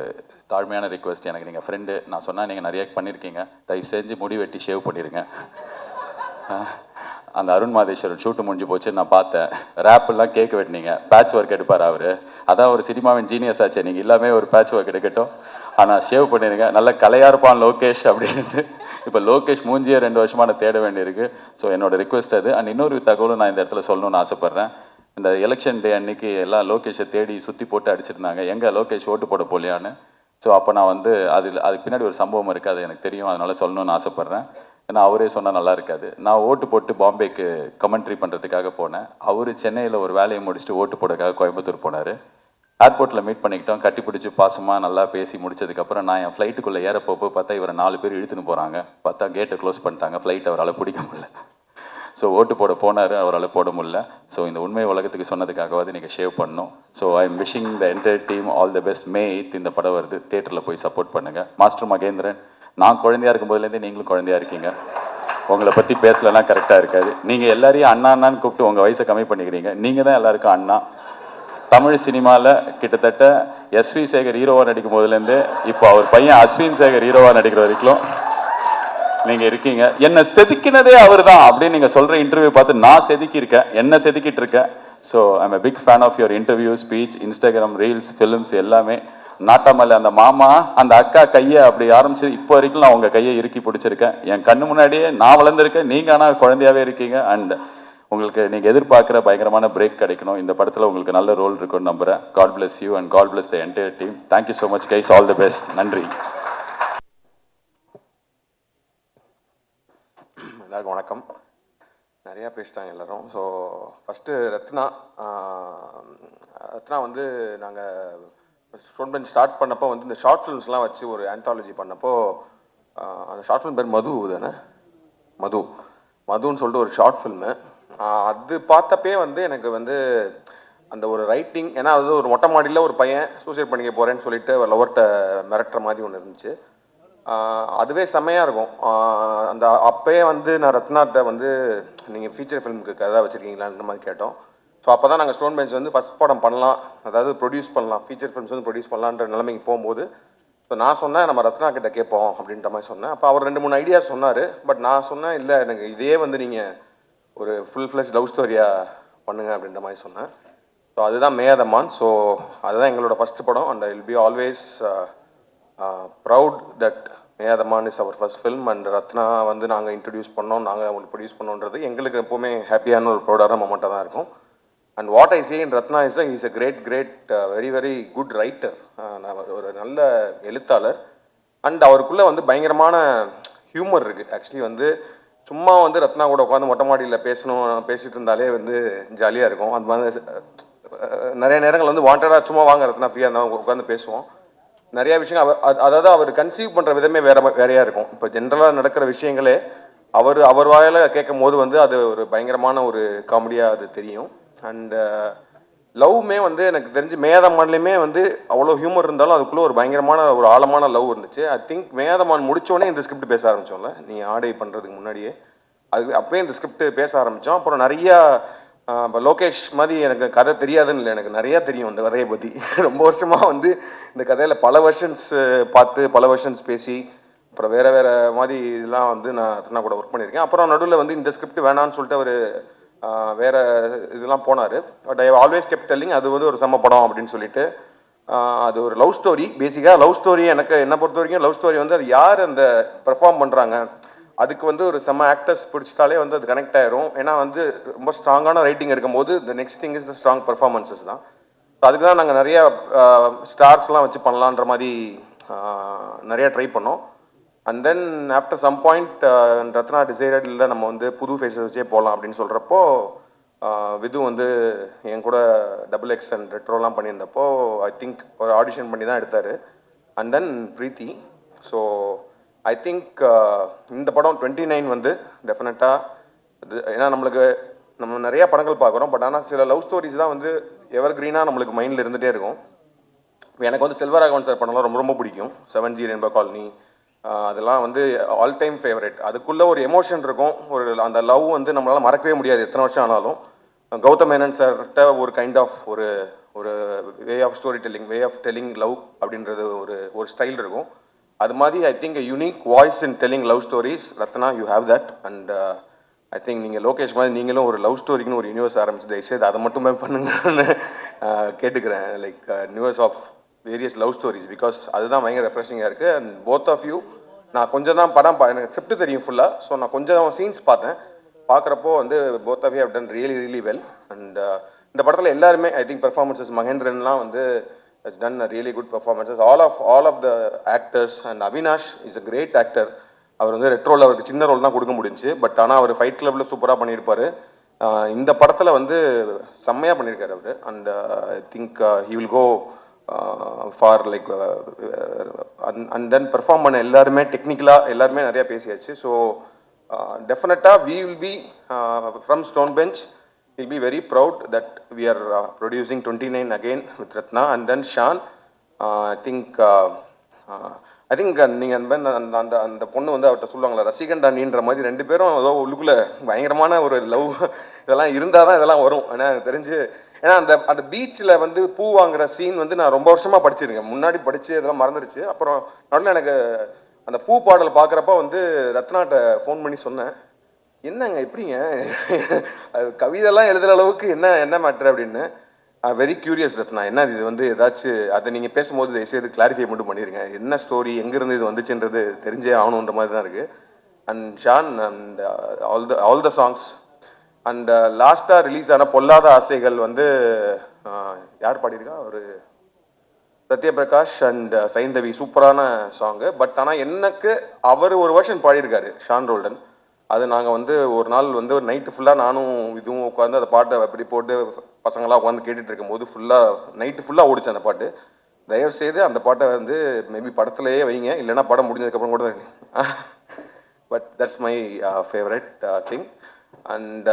தாழ்மையான ரிக்வெஸ்ட். எனக்கு நீங்கள் ஃப்ரெண்டு, நான் சொன்னால் நீங்கள் நிறைய பண்ணியிருக்கீங்க, தயவு செஞ்சு முடி வெட்டி ஷேவ் பண்ணிடுங்க. அந்த அருண் மாதேஸ்வரன் ஷூட்டு முடிஞ்சு போச்சு, நான் பார்த்தேன். ரேப்பெல்லாம் கேக் வெட்டினீங்க, பேட்ச் ஒர்க் எடுப்பார் அவர். அதான் ஒரு சினிமாவின் ஜீனியஸ் ஆச்சு, நீங்கள் எல்லாமே ஒரு பேட்ச் ஒர்க் எடுக்கட்டும், ஆனால் ஷேவ் பண்ணிடுங்க. நல்ல கலையாக இருப்பான் லோகேஷ் அப்படின்னு. இப்போ லோகேஷ் மூஞ்சியே 2 வருஷமாக நான் தேட வேண்டியிருக்கு. ஸோ என்னோட ரிக்வெஸ்ட் அது. அண்ட் இன்னொரு தகவலும் நான் இந்த இடத்துல சொல்லணும்னு ஆசைப்பட்றேன். இந்த எலெக்ஷன் டே அன்னைக்கு எல்லாம் லோகேஷை தேடி சுற்றி போட்டு அடிச்சிருந்தாங்க, எங்கே லோகேஷ் ஓட்டு போட போலியான்னு. ஸோ அப்போ நான் வந்து அதுக்கு பின்னாடி ஒரு சம்பவம் இருக்குது, அது எனக்கு தெரியும், அதனால் சொல்லணும்னு ஆசைப்பட்றேன். ஏன்னா அவரே சொன்னால் நல்லா இருக்காது. நான் ஓட்டு போட்டு பாம்பேக்கு கமெண்ட்ரி பண்ணுறதுக்காக போனேன். அவர் சென்னையில் ஒரு வேலையை முடிச்சுட்டு ஓட்டு போடுறதுக்காக கோயம்புத்தூர் போனார். ஏர்போர்ட்டில் மீட் பண்ணிக்கிட்டோம், கட்டி பிடிச்சி பாசமாக நல்லா பேசி முடிச்சதுக்கப்புறம் நான் என் ஃப்ளைட்டுக்குள்ளே ஏறப்போப்போ பார்த்தா இவரை 4 பேர் இழுத்துன்னு போகிறாங்க. பார்த்தா கேட்டை க்ளோஸ் பண்ணிட்டாங்க, ஃப்ளைட் அவரால் பிடிக்க முடியல. ஸோ ஓட்டு போட போனார், அவரால் போட முடியல. ஸோ இந்த உண்மை உலகத்துக்கு சொன்னதுக்காகவாது நீங்கள் ஷேவ் பண்ணணும். So I am wishing the entire team all the best. May 8th இந்த படம் வருது, தியேட்டரில் போய் சப்போர்ட் பண்ணுங்கள். மாஸ்டர் மகேந்திரன், நான் குழந்தையாக இருக்கும்போதுலேருந்தே நீங்களும் குழந்தையாக இருக்கீங்க. உங்களை பற்றி பேசலன்னா கரெக்டாக இருக்காது. நீங்கள் எல்லாரையும் அண்ணான்னு கூப்பிட்டு உங்கள் வயசை கம்மி பண்ணிக்கிறீங்க. நீங்கள் தான் எல்லாருக்கும் அண்ணா. தமிழ் சினிமாவில் கிட்டத்தட்ட SV சேகர் ஹீரோவாக நடிக்கும் போதுலேருந்து இப்போ அவர் பையன் அஸ்வின் சேகர் ஹீரோவாக நடிக்கிற வரைக்கும் நீங்கள் இருக்கீங்க. என்னை செதுக்கினதே அவர் தான் அப்படின்னு நீங்கள் சொல்கிற இன்டர்வியூ பார்த்து நான் செதுக்கியிருக்கேன், என்ன செதுக்கிட்டு இருக்கேன். So I'm a big fan of your interview, speech, Instagram reels, films எல்லாமே. நாட்டாமல் அந்த மாமா அந்த அக்கா கையை அப்படி ஆரம்பிச்சு இப்போ வரைக்கும் நான் உங்கள் கையை இறுக்கி பிடிச்சிருக்கேன். என் கண்ணு முன்னாடியே நான் வளர்ந்துருக்கேன், நீங்கள் ஆனால் குழந்தையாகவே இருக்கீங்க. அண்ட் உங்களுக்கு நீங்கள் எதிர்பார்க்குற பயங்கரமான பிரேக் கிடைக்கணும். இந்த படத்தில் உங்களுக்கு நல்ல ரோல் இருக்குன்னு நம்புகிறேன். God bless you and God bless the entire team. Thank you so much guys, all the best. நன்றி. எல்லாருக்கும் வணக்கம். நிறையா பேசிட்டாங்க எல்லோரும். ஸோ ஃபஸ்ட்டு ரத்னா வந்து நாங்கள் ஸ்டூடெண்ட் ஸ்டார்ட் பண்ணப்போ வந்து இந்த ஷார்ட் ஃபிலிம்ஸ்லாம் வச்சு ஒரு ஆந்தாலஜி பண்ணப்போ அந்த ஷார்ட் ஃபிலிம் பேர் மது தானே, மதுன்னு சொல்லிட்டு ஒரு ஷார்ட் ஃபில்மு. அது பார்த்தப்பே வந்து எனக்கு வந்து அந்த ஒரு ரைட்டிங், ஏன்னா அது ஒரு மொட்டை மாடியில் ஒரு பையன் சூசைட் பண்ணிக்க போகிறேன்னு சொல்லிட்டு லவர்கிட்ட மிரட்டுற மாதிரி ஒன்று இருந்துச்சு. அதுவே செம்மையாக இருக்கும். அந்த அப்போயே வந்து நான் ரத்னாட்ட வந்து நீங்கள் ஃபீச்சர் ஃபிலிமுக்கு கதை வச்சுருக்கீங்களான்ற மாதிரி கேட்டோம். ஸோ அப்போ தான் நாங்கள் ஸ்டோன் பெஞ்ச் வந்து ஃபஸ்ட் படம் பண்ணலாம், அதாவது ப்ரொடியூஸ் பண்ணலாம், ஃபீச்சர் ஃபிலிம்ஸ் வந்து ப்ரொடியூஸ் பண்ணலான்ற நிலைமைக்கு போகும்போது ஸோ நான் சொன்னேன் நம்ம ரத்னா கிட்ட கேட்போம் அப்படின்ற மாதிரி சொன்னேன். அப்போ அவர் 2-3 ஐடியாஸ் சொன்னார். பட் நான் சொன்னேன் இல்லை எனக்கு இதே வந்து நீங்கள் ஒரு ஃபுல் ஃப்ளெஷ் லவ் ஸ்டோரியாக பண்ணுங்க அப்படின்ற மாதிரி சொன்னேன். ஸோ அதுதான் மேயாதமான். ஸோ அதுதான் எங்களோட ஃபஸ்ட் படம். And I will be always proud that Meyaadhamaan is our first film. And Ratna வந்து நாங்கள் இன்ட்ரடியூஸ் பண்ணோம், நாங்கள் அவங்களுக்கு ப்ரொடியூஸ் பண்ணோன்றது எங்களுக்கு எப்போவுமே ஹாப்பியான ஒரு ப்ரௌடான மொமெண்ட்டாக தான் இருக்கும். And what I say in Ratna is is a great very very good writer. ஒரு நல்ல எழுத்தாளர். அண்ட் அவருக்குள்ளே வந்து பயங்கரமான ஹியூமர் இருக்குது. ஆக்சுவலி வந்து சும்மா வந்து ரத்னா கூட உட்காந்து மொட்டை மாடியில் பேசிட்டு இருந்தாலே வந்து ஜாலியாக இருக்கும். அந்த மாதிரி நிறைய நேரங்கள் வந்து வாண்டடாக சும்மா வாங்க ரத்னா ஃப்ரீயாக இருந்தால் உட்காந்து பேசுவோம். நிறைய விஷயம் அதாவது அவர் கன்சீவ் பண்ணுற விதமே வேறையாக இருக்கும். இப்போ ஜென்ரலாக நடக்கிற விஷயங்களே அவர் வாயில கேட்கும் போது வந்து அது ஒரு பயங்கரமான ஒரு காமெடியாக அது தெரியும். அண்ட் லவ்மே வந்து எனக்கு தெரிஞ்சு மேதமான்லையுமே வந்து அவ்வளோ ஹியூமர் இருந்தாலும் அதுக்குள்ளே ஒரு பயங்கரமான ஒரு ஆழமான லவ் இருந்துச்சு. ஐ திங்க் மேதமான் முடித்தோடனே இந்த ஸ்கிரிப்ட் பேச ஆரம்பித்தோம்ல, நீங்கள் ஆடை பண்ணுறதுக்கு முன்னாடியே அப்போயே இந்த ஸ்கிரிப்ட் பேச ஆரம்பித்தோம். அப்புறம் நிறையா இப்போ லோகேஷ் மாதிரி எனக்கு கதை தெரியாதுன்னு இல்லை, எனக்கு நிறையா தெரியும் இந்த கதையை பற்றி. ரொம்ப வருஷமாக வந்து இந்த கதையில் பல வெர்ஷன்ஸ் பார்த்து பல வெர்ஷன்ஸ் பேசி அப்புறம் வேறு மாதிரி இதெல்லாம் வந்து நான் ரத்னா கூட ஒர்க் பண்ணியிருக்கேன். அப்புறம் நடுவில் வந்து இந்த ஸ்கிரிப்ட் வேணான்னு சொல்லிட்டு அவர் வேறு இதெல்லாம் போனார். But I always kept telling அது வந்து ஒரு செம்ம படம் அப்படின்னு சொல்லிட்டு. அது ஒரு லவ் ஸ்டோரி. பேசிக்காக லவ் ஸ்டோரி எனக்கு என்னை பொறுத்த வரைக்கும் லவ் ஸ்டோரி வந்து அது யார் அந்த பெர்ஃபார்ம் பண்ணுறாங்க அதுக்கு வந்து ஒரு செம்ம ஆக்டர்ஸ் பிடிச்சிட்டாலே வந்து அது கனெக்ட் ஆயிரும். ஏன்னா வந்து ரொம்ப ஸ்ட்ராங்கான ரைட்டிங் இருக்கும்போது the next thing is the strong performances தான். அதுக்கு தான் நாங்கள் நிறைய ஸ்டார்ஸ்லாம் வச்சு பண்ணலான்ற மாதிரி நிறைய ட்ரை பண்ணோம். And then after some point Ratna decided இல்லை நம்ம வந்து புது ஃபேஸஸ் வச்சே போகலாம் அப்படின்னு சொல்கிறப்போ விது வந்து என் கூட XX அண்ட் ரெட்ரோலாம் பண்ணியிருந்தப்போ ஐ திங்க் ஒரு ஆடிஷன் பண்ணி தான் எடுத்தார். And then Preethi. So I think இந்த படம் 29 வந்து டெஃபினட்டாக இது, ஏன்னா நம்ம நிறையா படங்கள் பார்க்குறோம். பட் ஆனால் சில லவ் ஸ்டோரிஸ் தான் வந்து எவர் கிரீனாக நம்மளுக்கு மைண்டில் இருந்துகிட்டே இருக்கும். எனக்கு வந்து செல்வராகவன் சார் படம்லாம் ரொம்ப ரொம்ப பிடிக்கும். 7G ரெயின்போ காலனி அதெல்லாம் வந்து ஆல் டைம் ஃபேவரட். அதுக்குள்ளே ஒரு எமோஷன் இருக்கும், ஒரு அந்த லவ் வந்து நம்மளால் மறக்கவே முடியாது எத்தனை வருஷம் ஆனாலும். கௌதம் மேனன் சார்கிட்ட ஒரு கைண்ட் ஆஃப் ஒரு way of story telling, way of telling love அப்படின்றது ஒரு ஸ்டைல் இருக்கும். அது மாதிரி I think unique voice in telling love stories Ratna, you have that. And I think நீங்கள் லோகேஷ் மாதிரி நீங்களும் ஒரு லவ் ஸ்டோரிக்குன்னு ஒரு யூனிவர்ஸ் ஆரம்பிச்சு தயவுசெய்து அதை மட்டுமே பண்ணுங்கன்னு கேட்டுக்கிறேன். Like universe of various love stories, because அதுதான் பயங்கர ரெஃப்ரெஷிங்காக இருக்குது. அண்ட் போத் ஆஃப் யூ, நான் கொஞ்சம் தான் படம் எனக்கு ஸ்கிரிப்ட் தெரியும் ஃபுல்லாக, ஸோ நான் கொஞ்சம் சீன்ஸ் பார்த்தேன். பார்க்குறப்போ வந்து both of you have done really really well. And இந்த படத்தில் எல்லாருமே ஐ திங்க் பெர்ஃபார்மன்ஸஸ், மகேந்திரன்லாம் வந்து has done a really good performances. All of the actors, and Avinash is a great actor. அவர் வந்து ரெட்ரோவில் அவருக்கு சின்ன ரோல் தான் கொடுக்க முடிஞ்சு, பட் ஆனால் அவர் ஃபைட் கிளப்பில் சூப்பராக பண்ணியிருப்பார். இந்த படத்தில் வந்து செம்மையாக பண்ணியிருக்காரு அவர். And I think he will go for like and then perform பண்ண எல்லாருமே டெக்னிக்கலாக எல்லாருமே நிறையா பேசியாச்சு. ஸோ டெஃபினட்டாக we will be from Stone Bench, we'll be very proud that we are producing 29 again with Ratna and then Shan. I think நீங்கள் அந்த பொண்ணு வந்து அவர்கிட்ட சொல்லுவாங்களா ரசிகண்டா நீன்ற மாதிரி ரெண்டு பேரும் ஏதோ உள்ளுக்குள்ளே பயங்கரமான ஒரு லவ் இதெல்லாம் இருந்தால் தான் இதெல்லாம் வரும். ஏன்னா எனக்கு தெரிஞ்சு, ஏன்னா அந்த பீச்சில் வந்து பூ வாங்குற சீன் வந்து நான் ரொம்ப வருஷமாக படிச்சிருக்கேன், முன்னாடி படித்து இதெல்லாம் மறந்துடுச்சு. அப்புறம் நடுவில் எனக்கு அந்த பூ பாடல் பார்க்குறப்ப வந்து ரத்னாட்ட ஃபோன் பண்ணி சொன்னேன், என்னங்க எப்படிங்க அது கவிதைலாம் எழுதுகிற அளவுக்கு என்ன மேட்ரு அப்படின்னு. வெரி கியூரியஸ் ரத்னா, என்ன இது வந்து ஏதாச்சும் அதை நீங்கள் பேசும்போது தயவுசெய்து கிளாரிஃபை மட்டும் பண்ணிடுங்க, என்ன ஸ்டோரி எங்கேருந்து இது வந்துச்சுன்றது தெரிஞ்சே ஆகணுன்ற மாதிரி தான் இருக்குது. And Shaan and all the songs. And லாஸ்ட்டாக ரிலீஸ் ஆன பொல்லாத ஆசைகள் வந்து யார் பாடியிருக்கா, ஒரு சத்யபிரகாஷ் அண்ட் சைந்தவி, சூப்பரான சாங்கு. பட் ஆனால் எனக்கு அவர் ஒரு வருஷன் பாடியிருக்காரு ஷான் ரோல்டன். அது நாங்கள் வந்து ஒரு நாள் வந்து ஒரு நைட்டு ஃபுல்லாக நானும் இதுவும் உட்காந்து அந்த பாட்டை அப்படி போட்டு பசங்களாம் உட்காந்து கேட்டுட்டு இருக்கும்போது நைட்டு ஃபுல்லாக ஓடிச்சு அந்த பாட்டு. தயவுசெய்து அந்த பாட்டை வந்து மேபி படத்துலையே வைங்க, இல்லைன்னா படம் முடிஞ்சதுக்கப்புறம் கூட but that's my favourite thing. And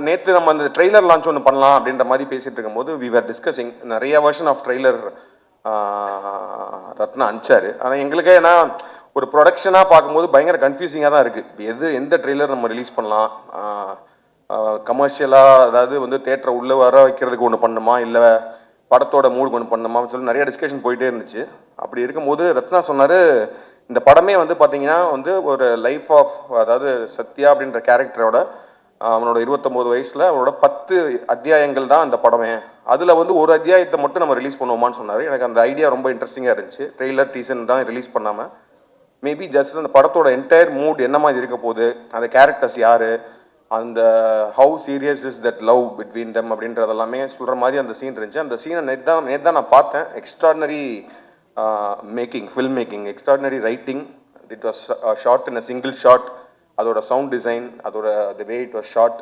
நேற்று நம்ம அந்த ட்ரெய்லர் லான்ச் ஒன்று பண்ணலாம் அப்படின்ற மாதிரி பேசிகிட்டு இருக்கும்போது வி ஆர் டிஸ்கஸிங் நிறைய வெர்ஷன் ஆஃப் ட்ரெய்லர் ரத்னா அனுப்பிச்சாரு. ஆனால் எங்களுக்கே ஏன்னா ஒரு ப்ரொடக்ஷனாக பார்க்கும்போது பயங்கர கன்ஃபியூசிங்காக தான் இருக்குது. எந்த ட்ரெய்லர் நம்ம ரிலீஸ் பண்ணலாம், கமர்ஷியலாக அதாவது வந்து தேட்டரை உள்ளே வர வைக்கிறதுக்கு ஒன்று பண்ணுமா, இல்லை படத்தோட மூடுக்கு ஒன்று பண்ணுமான்னு சொல்லி நிறைய டிஸ்கஷன் போயிட்டே இருந்துச்சு. அப்படி இருக்கும்போது ரத்னா சொன்னார், இந்த படமே வந்து பார்த்தீங்கன்னா வந்து ஒரு லைஃப் ஆஃப், அதாவது சத்யா அப்படின்ற கேரக்டரோட அவனோட 29 வயசில் அவனோட 10 அத்தியாயங்கள் தான் அந்த படமே. அதில் வந்து ஒரு அத்தியாயத்தை மட்டும் நம்ம ரிலீஸ் பண்ணுவோமான்னு சொன்னார். எனக்கு அந்த ஐடியா ரொம்ப இன்ட்ரெஸ்டிங்காக இருந்துச்சு. ட்ரெய்லர் டீசன் தான் ரிலீஸ் பண்ணாமல் மேபி ஜஸ்ட் அந்த படத்தோட என்டையர் மூட் என்ன மாதிரி இருக்க போகுது, அந்த கேரக்டர்ஸ் யார், அந்த how serious is that love between them அப்படின்றதெல்லாமே சொல்கிற மாதிரி அந்த சீன் இருந்துச்சு. அந்த சீனை நேற்று தான் நான் பார்த்தேன். Extraordinary making, film making, extraordinary writing, it was shot in a single shot. அதோட சவுண்ட் டிசைன், அதோட the way it was shot,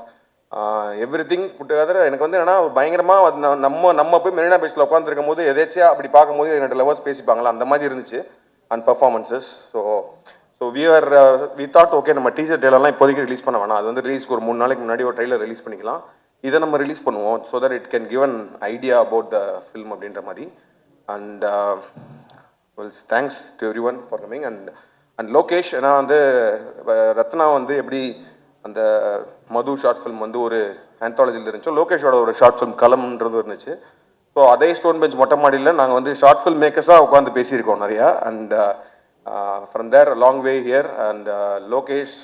everything put together. எனக்கு வந்து என்னன்னா பயங்கரமாக நம்ம போய் மெரினா பீச்சில் உட்காந்துருக்கும் போது எதேச்சியா அப்படி பார்க்கும்போது என்னோட லவர்ஸ் பேசிப்பாங்களா அந்த மாதிரி இருந்துச்சு and performances. So we thought okay நம்ம டீசர் ட்ரெய்லர்லாம் இப்போதைக்கு ரிலீஸ் பண்ண வேணாம், அது வந்து ரிலீஸ்க்கு ஒரு 3 நாளைக்கு முன்னாடி ஒரு ட்ரெய்லர் ரிலீஸ் பண்ணிக்கலாம், இதை நம்ம ரிலீஸ் பண்ணுவோம் so that it can give an idea about the film அப்படின்ற மாதிரி. And thanks to every one for coming. And Lokesh, ஏன்னா வந்து ரத்னா வந்து எப்படி அந்த மது ஷார்ட் ஃபிலிம் வந்து ஒரு ஆந்தாலஜியில் இருந்துச்சோ, லோகேஷோட ஒரு ஷார்ட் ஃபிலிம் களம்ன்றது இருந்துச்சு. ஸோ அதே ஸ்டோன் பெஞ்ச் மொட்டை மாடியில் நாங்கள் வந்து ஷார்ட் ஃபில்ம் மேக்கர்ஸாக உட்காந்து பேசியிருக்கோம் நிறையா. And from there long way here. And Lokesh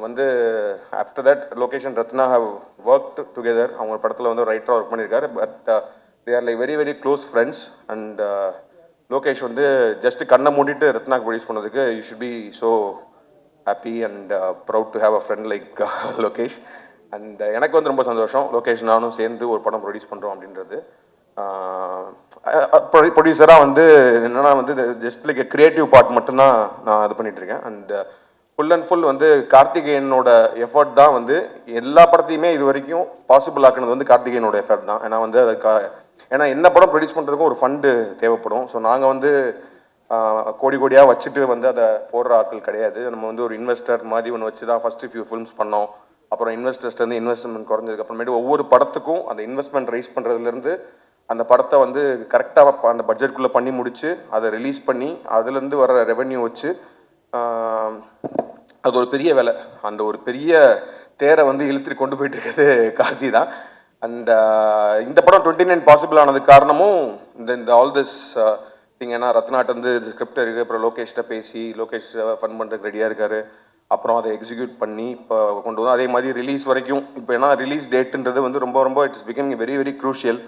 வந்து after that Lokesh and Ratna have work together. அவங்க படத்தில் வந்து ரைட்டராக ஒர்க் பண்ணியிருக்காரு. But they are like very very close friends. And Lokesh வந்து ஜஸ்ட் கண்ணை மூடிட்டு ரத்னாக்கு ப்ரொடியூஸ் பண்ணதுக்கு you should be so happy and proud to have a friend like Lokesh. And எனக்கு வந்து ரொம்ப சந்தோஷம் லோகேஷ் நானும் சேர்ந்து ஒரு படம் ப்ரொடியூஸ் பண்ணுறோம் அப்படின்றது. ப்ரொடியூசராக வந்து என்னன்னா வந்து ஜஸ்ட் லைக் கிரியேட்டிவ் பார்ட் மட்டும்தான் நான் இது பண்ணிகிட்ருக்கேன். அண்ட் ஃபுல் அண்ட் ஃபுல் வந்து கார்த்திகேயனோட எஃபர்ட் தான் வந்து எல்லா படத்தையுமே இது வரைக்கும் பாசிபிள் ஆக்குனது வந்து கார்த்திகேயனோட எஃபர்ட் தான். ஏன்னா வந்து ஏன்னா என்ன படம் ப்ரொடியூஸ் பண்ணுறதுக்கும் ஒரு ஃபண்டு தேவைப்படும். ஸோ நாங்கள் வந்து கோடி கோடியாக வச்சுட்டு வந்து அதை போடுற ஆட்கள் கிடையாது. நம்ம வந்து ஒரு இன்வெஸ்டர் மாதிரி ஒன்று வச்சு தான் ஃபஸ்ட்டு ஃபியூ ஃபிலிம்ஸ் பண்ணோம். அப்புறம் இன்வெஸ்டர்ஸ்லேருந்து இன்வெஸ்ட்மெண்ட் குறைஞ்சதுக்கு அப்புறமேட்டு ஒவ்வொரு படத்துக்கும் அந்த இன்வெஸ்ட்மெண்ட் ரைஸ் பண்ணுறதுலேருந்து அந்த படத்தை வந்து கரெக்டாக அந்த பட்ஜெட்குள்ளே பண்ணி முடித்து அதை ரிலீஸ் பண்ணி அதுலேருந்து வர ரெவென்யூ வச்சு அது ஒரு பெரிய வேலை. அந்த ஒரு பெரிய தேரை வந்து இழுத்துட்டு கொண்டு போயிட்டு இருக்கிறது கார்த்தி தான். அண்ட் இந்த படம் 29 பாசிபிள் ஆனதுக்கு காரணமும் இந்த ஆல் திஸ் திங். ஏன்னா ரத்னாட் வந்து ஸ்கிரிப்ட் இருக்குது, அப்புறம் லோகேஷ்ட பேசி லோகேஷ் ஃபன் பண்ணுறதுக்கு ரெடியாக இருக்கார், அப்புறம் அதை எக்ஸிக்யூட் பண்ணி இப்போ கொண்டு வரும். அதே மாதிரி ரிலீஸ் வரைக்கும் இப்போ ஏன்னா ரிலீஸ் டேட்டுன்றது வந்து ரொம்ப ரொம்ப it's becoming very very crucial.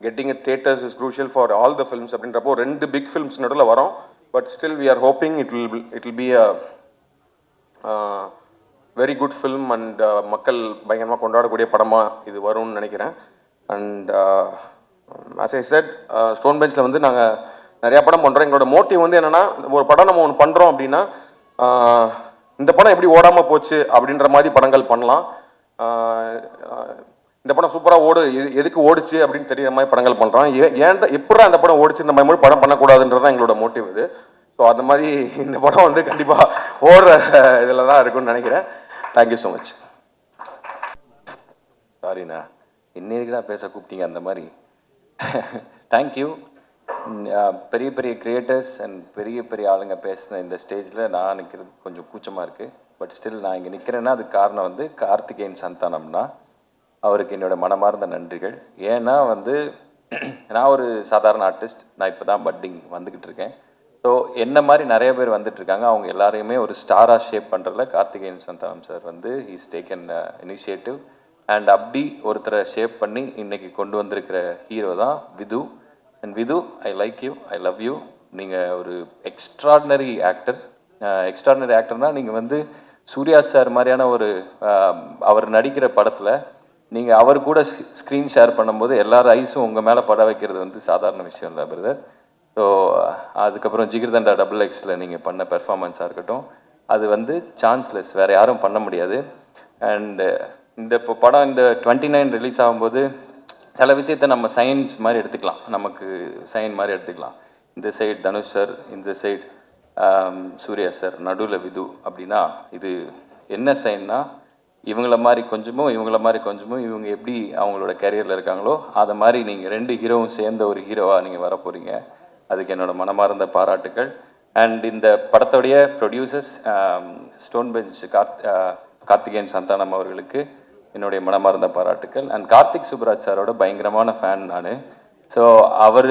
Getting it theatres is crucial for all the films அப்படின்றப்போ 2 பிக் ஃபிலிம்ஸ் நடுவில் வரும். But still we are hoping it will be a very good film and மக்கள் பயங்கரமாக கொண்டாடக்கூடிய படமாக இது வரும்னு நினைக்கிறேன். அண்ட் as I said ஸ்டோன் பெஞ்சில் வந்து நாங்கள் நிறையா படம் பண்ணுறோம். எங்களோட மோட்டிவ் வந்து என்னென்னா ஒரு படம் நம்ம ஒன்று பண்ணுறோம் அப்படின்னா இந்த படம் எப்படி ஓடாமல் போச்சு அப்படின்ற மாதிரி படங்கள் பண்ணலாம். இந்த படம் சூப்பராக எதுக்கு ஓடிச்சு அப்படின்னு தெரியுற மாதிரி படங்கள் பண்ணுறோம். எப்படா அந்த படம் ஓடிச்சு இந்த மாதிரி படம் பண்ணக்கூடாதுன்றதான் எங்களோட மோட்டிவ் இது. ஸோ அந்த மாதிரி இந்த படம் வந்து கண்டிப்பாக ஓடுற இதில் தான் இருக்குன்னு நினைக்கிறேன். Thank you so much. சாரிண்ணா, இன்னைக்குடா பேச கூப்பிட்டீங்க அந்த மாதிரி. தேங்க்யூ. பெரிய பெரிய கிரியேட்டர்ஸ் அண்ட் பெரிய பெரிய ஆளுங்க பேசின இந்த ஸ்டேஜில் நான் நிற்கிறது கொஞ்சம் கூச்சமாக இருக்குது. பட் ஸ்டில் நான் இங்கே நிற்கிறேன்னா அதுக்கு காரணம் வந்து கார்த்திகேயன் சந்தானம்னா அவருக்கு என்னோடய மனமார்ந்த நன்றிகள். ஏன்னா வந்து நான் ஒரு சாதாரண ஆர்டிஸ்ட், நான் இப்போ தான் பட்டிங் வந்துக்கிட்டு இருக்கேன். ஸோ என்ன மாதிரி நிறைய பேர் வந்துட்டுருக்காங்க. அவங்க எல்லாரையுமே ஒரு ஸ்டாராக ஷேப் பண்ணுறதுல கார்த்திகேயன் சந்தானம் சார் வந்து ஹீஸ் டேக்கன் இனிஷியேட்டிவ். அண்ட் அப்படி ஒருத்தரை ஷேப் பண்ணி இன்றைக்கி கொண்டு வந்திருக்கிற ஹீரோ தான் Vidhu. And Vidhu, I like you, I love you. நீங்கள் ஒரு எக்ஸ்ட்ராடினரி ஆக்டர். எக்ஸ்ட்ராடினரி ஆக்டர்னால் நீங்கள் வந்து சூர்யா சார் மாதிரியான ஒரு அவர் நடிக்கிற படத்தில் நீங்கள் அவர் கூட ஸ்க்ரீன் ஷேர் பண்ணும்போது எல்லார் ஐஸும் உங்கள் மேலே பட வைக்கிறது வந்து சாதாரண விஷயம் இல்லை பிரதர். ஸோ அதுக்கப்புறம் ஜிகிர்தண்டா XXL நீங்கள் பண்ண பெர்ஃபார்மன்ஸாக இருக்கட்டும், அது வந்து சான்ஸ்லெஸ், வேறு யாரும் பண்ண முடியாது. அண்டு இந்த இப்போ படம் இந்த 29 ரிலீஸ் ஆகும்போது சில விஷயத்தை நம்ம சயின்ஸ் மாதிரி எடுத்துக்கலாம், நமக்கு சைன் மாதிரி எடுத்துக்கலாம். இந்த சைடு தனுஷ் சார், இந்த சைடு சூர்யா சார், நடுவில் விது அப்படின்னா இது என்ன சைன்னா இவங்கள மாதிரி கொஞ்சமும் இவங்கள மாதிரி கொஞ்சமும் இவங்க எப்படி அவங்களோட கேரியரில் இருக்காங்களோ அதை மாதிரி நீங்கள் 2 ஹீரோவும் சேர்ந்த ஒரு ஹீரோவாக நீங்கள் வர போகிறீங்க. அதுக்கு என்னோட மனமார்ந்த பாராட்டுக்கள். அண்ட் இந்த படத்தோடைய producers stone bench Karthikeyan Santhanam அவர்களுக்கு என்னுடைய மனமார்ந்த பாராட்டுக்கள். அண்ட் கார்த்திக் சுப்ராஜ் சாரோட பயங்கரமான ஃபேன் நான். ஸோ அவர்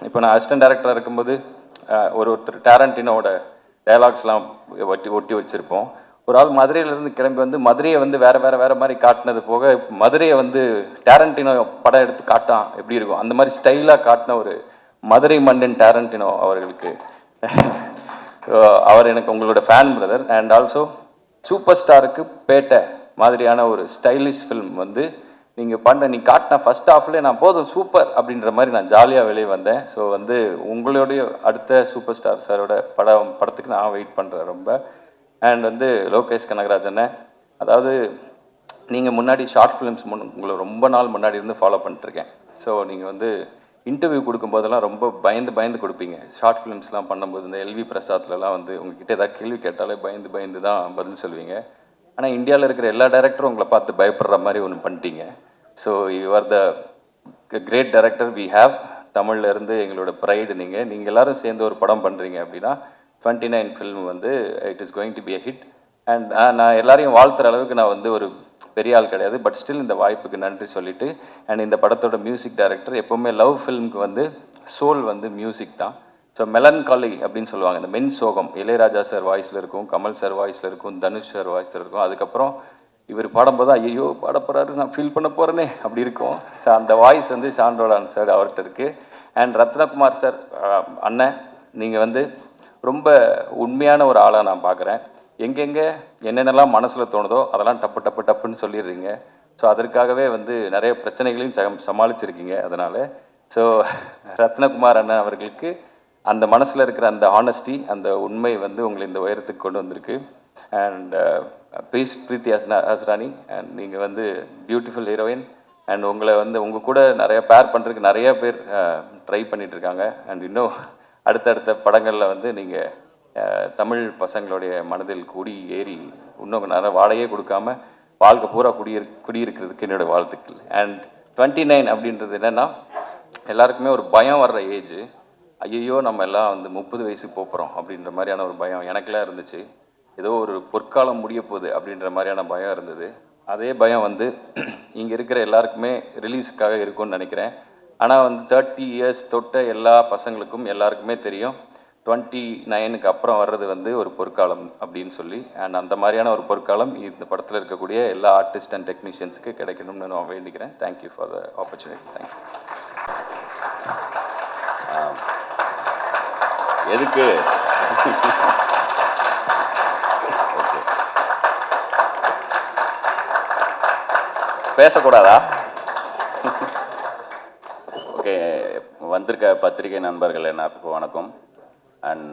இப்போ நான் அசிஸ்டன்ட் டைரக்டராக இருக்கும்போது ஒருத்தர் டேரண்டினோட டைலாக்ஸ்லாம் ஒட்டி வச்சுருப்போம். ஒரு ஆள் மதுரையிலேருந்து கிளம்பி வந்து மதுரையை வந்து வேறு மாதிரி காட்டினது போக மதுரையை வந்து டேரண்டினோ படம் எடுத்து காட்டான் எப்படி இருக்கும் அந்த மாதிரி ஸ்டைலாக காட்டின ஒரு மதுரை மன்னன் டேரண்டினோ அவர்களுக்கு அவர் எனக்கு உங்களோட fan brother. And also super ஸ்டாருக்கு பேட்டை மாதிரியான ஒரு ஸ்டைலிஷ் ஃபில்ம் வந்து நீ காட்டின ஃபர்ஸ்ட் ஹாஃப்லேயே நான் போதும் சூப்பர் அப்படின்ற மாதிரி நான் ஜாலியாக வெளியே வந்தேன். ஸோ வந்து உங்களுடைய அடுத்த சூப்பர் ஸ்டார் சாரோட படத்துக்கு நான் வெயிட் பண்ணுறேன் ரொம்ப. அண்ட் வந்து லோகேஷ் கனகராஜனை, அதாவது நீங்கள் முன்னாடி ஷார்ட் ஃபிலிம்ஸ் உங்களை ரொம்ப நாள் முன்னாடி இருந்து ஃபாலோ பண்ணிட்டுருக்கேன். ஸோ நீங்கள் வந்து இன்டர்வியூ கொடுக்கும்போதெல்லாம் ரொம்ப பயந்து கொடுப்பீங்க. ஷார்ட் ஃபிலிம்ஸ்லாம் பண்ணும்போது இந்த எல்வி பிரசாத்லலாம் வந்து உங்ககிட்ட ஏதாவது கேள்வி கேட்டாலே பயந்து தான் பதில் சொல்லுவீங்க. ஆனால் இந்தியாவில் இருக்கிற எல்லா டைரக்டரும் உங்களை பார்த்து பயப்படுற மாதிரி ஒன்று பண்ணிட்டீங்க. So you are the great director we have. தமிழ்ல இருந்து எங்களோட ப்ரைடு நீங்கள் எல்லாரும் சேர்ந்து ஒரு படம் பண்ணுறீங்க அப்படின்னா 29 ஃபில்ம் வந்து it is going to be a hit. And நான் எல்லாரையும் வாழ்த்துற அளவுக்கு நான் வந்து ஒரு பெரிய ஆள் கிடையாது. பட் ஸ்டில் இந்த வாய்ப்புக்கு நன்றி சொல்லிட்டு, அண்ட் இந்த படத்தோட மியூசிக் டைரக்டர் எப்போவுமே லவ் ஃபில்முக்கு வந்து சோல் வந்து மியூசிக் தான். ஸோ மெலன்காலி அப்படின்னு சொல்லுவாங்க, இந்த மென் சோகம் இளையராஜா சார் வாய்ஸில் இருக்கும், கமல் சார் வாய்ஸில் இருக்கும், தனுஷ் சார் வாய்ஸில் இருக்கும். அதுக்கப்புறம் இவர் பாடும்போது ஐயோ பாட போகிறாரு நான் ஃபீல் பண்ண போகிறேனே அப்படி இருக்கும். ஸோ அந்த வாய்ஸ் வந்து சாண்டோலான் சார் அவர்கிட்ட இருக்குது. அண்ட் ரத்னகுமார் சார் அண்ணன், நீங்கள் வந்து ரொம்ப உண்மையான ஒரு ஆளாக நான் பார்க்குறேன். எங்கெங்கே என்னென்னலாம் மனசில் தோணுதோ அதெல்லாம் டப்புன்னு சொல்லிடுறீங்க. ஸோ அதற்காகவே வந்து நிறைய பிரச்சனைகளையும் சமாளிச்சிருக்கீங்க. அதனால் ஸோ ரத்னகுமார் அண்ணன் அவர்களுக்கு அந்த மனசில் இருக்கிற அந்த ஹானஸ்டி, அந்த உண்மை வந்து உங்களை இந்த உயரத்துக்கு கொண்டு வந்திருக்கு. அண்ட் பிரீத்தி ஹஸ்ரானி, அண்ட் நீங்கள் வந்து பியூட்டிஃபுல் ஹீரோயின். அண்ட் உங்களை வந்து உங்கள் கூட நிறைய பேர் பண்ணுறதுக்கு நிறைய பேர் ட்ரை பண்ணிகிட்ருக்காங்க. அண்ட் இன்னும் அடுத்தடுத்த படங்களில் வந்து நீங்கள் தமிழ் பசங்களுடைய மனதில் கூடி ஏறி இன்னும் நிறைய வாடகையே கொடுக்காம வாழ்க்கை பூரா குடியிருக்கிறதுக்கு என்னோடய வாழ்த்துக்கள். அண்ட் 29 அப்படின்றது என்னென்னா, எல்லாருக்குமே ஒரு பயம் வர்ற ஏஜ். ஐயோ நம்ம எல்லாம் வந்து 30 வயசுக்கு போகிறோம் அப்படின்ற மாதிரியான ஒரு பயம் எனக்கெல்லாம் இருந்துச்சு. ஏதோ ஒரு பொற்காலம் முடிய போகுது அப்படின்ற மாதிரியான பயம் இருந்தது. அதே பயம் வந்து இங்கே இருக்கிற எல்லாருக்குமே ரிலீஸ்க்காக இருக்கும்னு நினைக்கிறேன். ஆனால் வந்து 30 இயர்ஸ் தொட்ட எல்லா பசங்களுக்கும் எல்லாருக்குமே தெரியும் 29க்கு அப்புறம் வர்றது வந்து ஒரு பொற்காலம் அப்படின்னு சொல்லி. அண்ட் அந்த மாதிரியான ஒரு பொற்காலம் இந்த படத்தில் இருக்கக்கூடிய எல்லா ஆர்டிஸ்ட் அண்ட் டெக்னீஷியன்ஸுக்கு கிடைக்கணும்னு நான் வேண்டிக்கிறேன். Thank you for the opportunity. Thank you. எதுக்கு பேசக்கூடாதா? ஓகே, வந்திருக்க பத்திரிகை நண்பர்கள் எல்லாருக்கும் வணக்கம். அண்ட்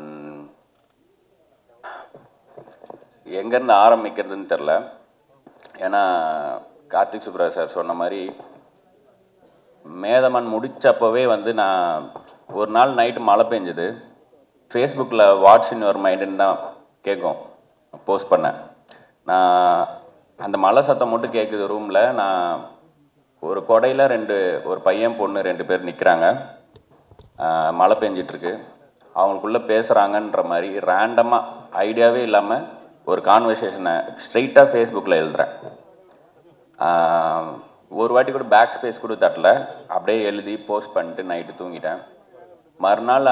எங்கேருந்து ஆரம்பிக்கிறதுன்னு தெரில. ஏன்னா கார்த்திக் சுப்ராஜ் சார் சொன்ன மாதிரி மேதமன் முடித்தப்பவே வந்து நான் ஒரு நாள் நைட்டு மழை பெஞ்சுது. ஃபேஸ்புக்கில் வாட்ஸ் இன் யுவர் மைண்டுன்னு தான் கேட்கும், போஸ்ட் பண்ணேன். நான் அந்த மழை சத்தம் மட்டும் கேட்குது ரூமில். நான் ஒரு கொடையில் ஒரு பையன் பொண்ணு 2 பேர் நிற்கிறாங்க. மழை பெஞ்சிட்ருக்கு. அவங்களுக்குள்ளே பேசுகிறாங்கன்ற மாதிரி ரேண்டமாக ஐடியாவே இல்லாமல் ஒரு கான்வர்சேஷனை ஸ்ட்ரெயிட்டாக ஃபேஸ்புக்கில் எழுதுகிறேன். ஒரு வாட்டி கூட பேக் ஸ்பேஸ் கூட தட்டல, அப்படியே எழுதி போஸ்ட் பண்ணிட்டு நைட்டு தூங்கிட்டேன். மறுநாள்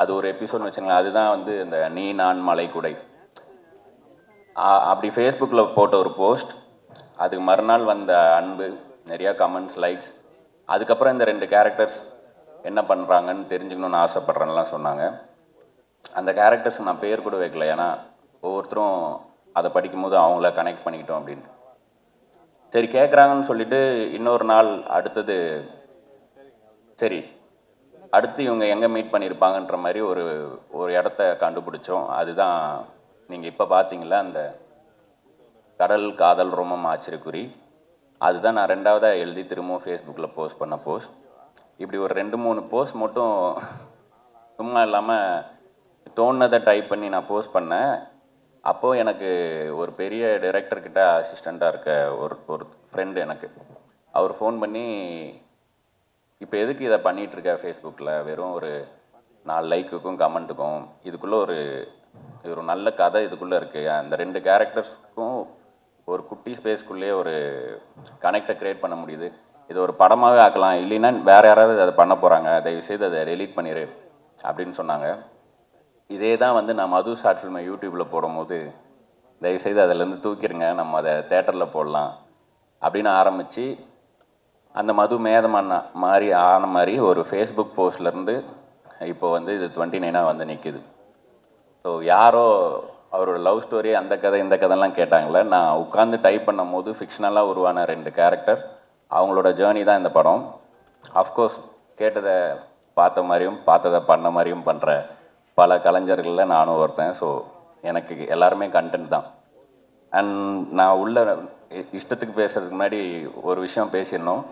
அது ஒரு எபிசோட்னு வச்சுங்களேன். அதுதான் வந்து இந்த நீ நான் மலை குடை. அப்படி ஃபேஸ்புக்கில் போட்ட ஒரு போஸ்ட், அதுக்கு மறுநாள் வந்த அன்பு, நிறையா கமெண்ட்ஸ், லைக்ஸ். அதுக்கப்புறம் இந்த 2 கேரக்டர்ஸ் என்ன பண்ணுறாங்கன்னு தெரிஞ்சுக்கணுன்னு ஆசைப்பட்றேன்லாம் சொன்னாங்க. அந்த கேரக்டர்ஸ் நான் பேர் கூட வைக்கல, ஏன்னா ஒவ்வொருத்தரும் அதை படிக்கும்போது அவங்கள கனெக்ட் பண்ணிக்கிட்டோம் அப்படின்ட்டு. சரி கேட்குறாங்கன்னு சொல்லிட்டு இன்னொரு நாள் அடுத்து இவங்க எங்கே மீட் பண்ணியிருப்பாங்கன்ற மாதிரி ஒரு இடத்த கண்டுபிடிச்சோம். அதுதான் நீங்கள் இப்போ பார்த்தீங்களா, அந்த கடல் காதல் ரோமம் ஆச்சரியக்குறி. அதுதான் நான் 2வதாக எழுதி திரும்பவும் ஃபேஸ்புக்கில் போஸ்ட் பண்ண போஸ்ட். இப்படி ஒரு 2-3 போஸ்ட் மட்டும் சும்மா இல்லாமல் தோணுனதை டைப் பண்ணி நான் போஸ்ட் பண்ணேன். அப்போது எனக்கு ஒரு பெரிய டைரக்டர்கிட்ட அசிஸ்டண்ட்டாக இருக்க ஒரு ஃப்ரெண்டு அவர் ஃபோன் பண்ணி, இப்போ எதுக்கு இதை பண்ணிகிட்ருக்க ஃபேஸ்புக்கில், வெறும் ஒரு 4 லைக்குக்கும் கமெண்ட்டுக்கும், இதுக்குள்ளே ஒரு நல்ல கதை இதுக்குள்ளே இருக்குது. அந்த 2 கேரக்டர்ஸ்க்கும் ஒரு குட்டி ஸ்பேஸ்க்குள்ளேயே ஒரு கனெக்டை க்ரியேட் பண்ண முடியுது. இதை ஒரு படமாகவே ஆக்கலாம், இல்லைன்னா வேறு யாராவது அதை பண்ண போகிறாங்க, தயவுசெய்து அதை டெலீட் பண்ணிடு அப்படின்னு சொன்னாங்க. இதே தான் வந்து நான் மது ஷார்ட் ஃபில்மை யூடியூப்பில் போடும்போது, தயவுசெய்து அதிலேருந்து தூக்கிடுங்க, நம்ம அதை தேட்டரில் போடலாம் அப்படின்னு ஆரம்பித்து, அந்த மது மேதமண்ணா மாதிரி ஆன மாதிரி ஒரு ஃபேஸ்புக் போஸ்ட்லேருந்து இப்போ வந்து இது 29 வந்து நிற்கிது. ஸோ யாரோ அவரோட லவ் ஸ்டோரி அந்த கதை இந்த கதைலாம் கேட்டாங்களே, நான் உட்காந்து டைப் பண்ணும் போது ஃபிக்ஷனலாக உருவான 2 கேரக்டர் அவங்களோட ஜேர்னி தான் இந்த படம். அஃப்கோர்ஸ் கேட்டதை பார்த்த மாதிரியும் பார்த்ததை பண்ண மாதிரியும் பண்ணுற பல கலைஞர்களில் நானும் ஒருத்தன். ஸோ எனக்கு எல்லாருமே கண்டென்ட் தான். அண்ட் நான் உள்ள இஷ்டத்துக்கு பேசுறதுக்கு முன்னாடி ஒரு விஷயம் பேசிடணும்.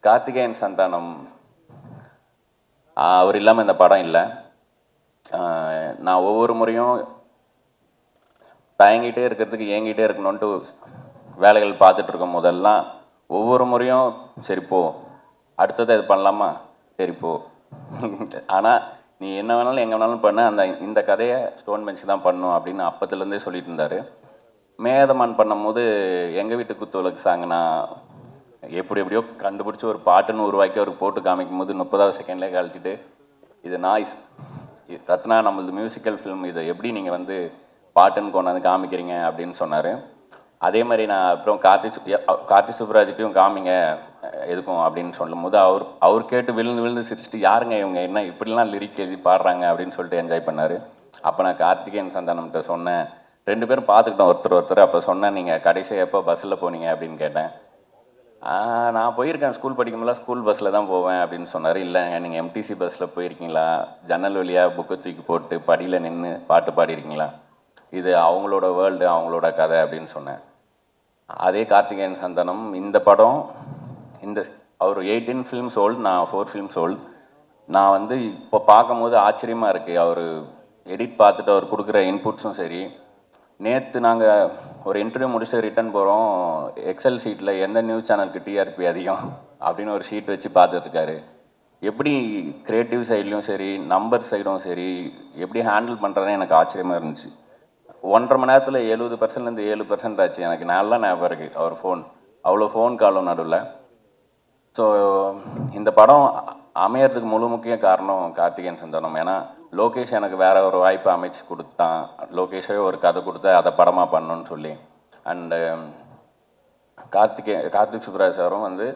கார்த்திகேயன் சந்தானம் அவர் இல்லாமல் இந்த படம் இல்லை. நான் ஒவ்வொரு முறையும் தயங்கிட்டே இருக்கிறதுக்கு ஏங்கிட்டே இருக்கணுன்ட்டு வேலைகள் பார்த்துட்டு இருக்கும் போதெல்லாம் ஒவ்வொரு முறையும் சரி போ, அடுத்தது இது பண்ணலாமா, சரி போ, ஆனால் நீ என்ன வேணாலும் எங்கே வேணாலும் பண்ண, இந்த கதையை ஸ்டோன் பெஞ்ச் தான் பண்ணும் அப்படின்னு அப்பத்துலேருந்தே சொல்லிட்டு இருந்தார். மேதமான் பண்ணும்போது எங்கள் வீட்டு குத்துவிளக்கு சாங் நான் எப்படியோ கண்டுபிடிச்சி ஒரு பாட்டுன்னு உருவாக்கி அவருக்கு போட்டு காமிக்கும் போது 30வது செகண்ட்லேயே கழட்டிட்டு இது நாய்ஸ், ரத்னா நம்மளது மியூசிக்கல் ஃபிலிம், இதை எப்படி நீங்கள் வந்து பாட்டுன்னு கொண்டாந்து காமிக்கிறீங்க அப்படின்னு சொன்னார். அதே மாதிரி நான் அப்புறம் கார்த்தி சுப்ராஜ்கிட்டையும் காமிங்க எதுக்கும் அப்படின்னு சொல்லும் போது அவர் கேட்டு விழுந்து சிரிச்சுட்டு யாருங்க இவங்க என்ன இப்படிலாம் லிரிக் எழுதி பாடுறாங்க அப்படின்னு சொல்லிட்டு என்ஜாய் பண்ணார். அப்போ நான் கார்த்திகேயன் சந்தானம்கிட்ட சொன்னேன், 2 பேரும் பார்த்துக்கிட்டோம் ஒருத்தர். அப்போ சொன்னேன், நீங்கள் கடைசியாக எப்போ பஸ்ஸில் போனீங்க அப்படின்னு கேட்டேன். நான் போயிருக்கேன், ஸ்கூல் படிக்கும்போது ஸ்கூல் பஸ்ஸில் தான் போவேன் அப்படின்னு சொன்னார். இல்லைங்க நீங்கள் எம்டிசி பஸ்ஸில் போயிருக்கீங்களா, ஜன்னல் வழியாக புக்கை தூக்கி போட்டு படியில் நின்று பாட்டு பாடியிருக்கீங்களா, இது அவங்களோட வேர்ல்டு அவங்களோட கதை அப்படின்னு சொன்னேன். அதே கார்த்திகேயன் சந்தானம் இந்த படம் அவர் 18 ஃபிலிம்ஸ் ஓல்டு, நான் 4 ஃபிலிம்ஸ் ஓல்டு. நான் வந்து இப்போ பார்க்கும்போது ஆச்சரியமாக இருக்குது. அவர் எடிட் பார்த்துட்டு அவர் கொடுக்குற இன்புட்ஸும் சரி. நேற்று நாங்கள் ஒரு இன்டர்வியூ முடிச்சுட்டு ரிட்டன் போகிறோம், எக்ஸல் ஷீட்டில் எந்த நியூஸ் சேனலுக்கு டிஆர்பி அதிகம் அப்படின்னு ஒரு ஷீட் வச்சு பார்த்துட்ருக்காரு. எப்படி க்ரியேட்டிவ் சைட்லேயும் சரி நம்பர் சைடும் சரி எப்படி ஹேண்டில் பண்ணுறதுன்னு எனக்கு ஆச்சரியமாக இருந்துச்சு. 1.5 மணி நேரத்தில் 70%லேருந்து 7% ஆச்சு. எனக்கு நல்லா ஞாபகம் இருக்குது அவர் ஃபோன், அவ்வளோ ஃபோன் காலும் நடுவில். ஸோ இந்த படம் அமையறதுக்கு முக்கிய காரணம் கார்த்திகேயன் சந்தானம். ஏன்னா லோகேஷ் எனக்கு வேற ஒரு வாய்ப்பு அமைச்சு கொடுத்தான், லோகேஷே ஒரு கதை கொடுத்து அதை படமாக பண்ணணும்னு சொல்லி. அண்டு கார்த்திக் சுப்ராஜ் சாரும் வந்து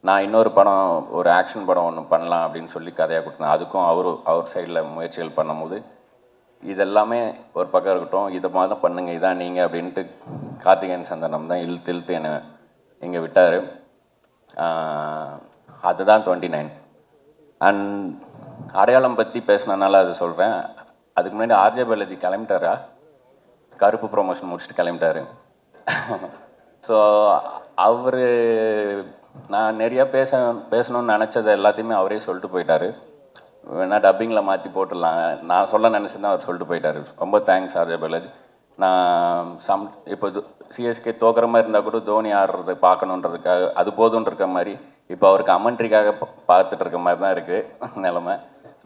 நான் இன்னொரு படம் ஒரு ஆக்ஷன் படம் ஒன்று பண்ணலாம் அப்படின்னு சொல்லி கதையாக கொடுத்தேன். அதுக்கும் அவர் சைடில் முயற்சிகள் பண்ணும்போது இதெல்லாமே ஒரு பக்கம் இருக்கட்டும், இதை மாதிரி தான் பண்ணுங்க, இதான் நீங்கள் அப்படின்ட்டு கார்த்திகேயன் சந்தானம் தான் இழுத்து என்னை இங்கே விட்டார். அதுதான் 29. அண்ட் அடையாளம் பற்றி பேசினனால அது சொல்கிறேன். அதுக்கு முன்னாடி ஆர்ஜே பாலாஜி கிளம்பிட்டாரா, கருப்பு ப்ரொமோஷன் முடிச்சுட்டு கிளம்பிட்டாரு. ஸோ அவர் நான் நிறையா பேசணும்னு நினச்சதை எல்லாத்தையுமே அவரே சொல்லிட்டு போயிட்டார். வேணா டப்பிங்கில் மாற்றி போட்டுடலாம், நான் சொல்ல நினச்சிருந்தேன், அவர் சொல்லிட்டு போயிட்டார். ரொம்ப தேங்க்ஸ் ஆர்ஜே பாலாஜி. நான் இப்போ சிஎஸ்கே தோக்குற மாதிரி இருந்தால் கூட தோனி ஆடுறதை பார்க்கணுன்றதுக்காக அது போதும்னு இருக்க மாதிரி இப்போ அவர் கமெண்ட்ரிக்காக பார்த்துட்டு இருக்க மாதிரி தான் இருக்குது நிலமை.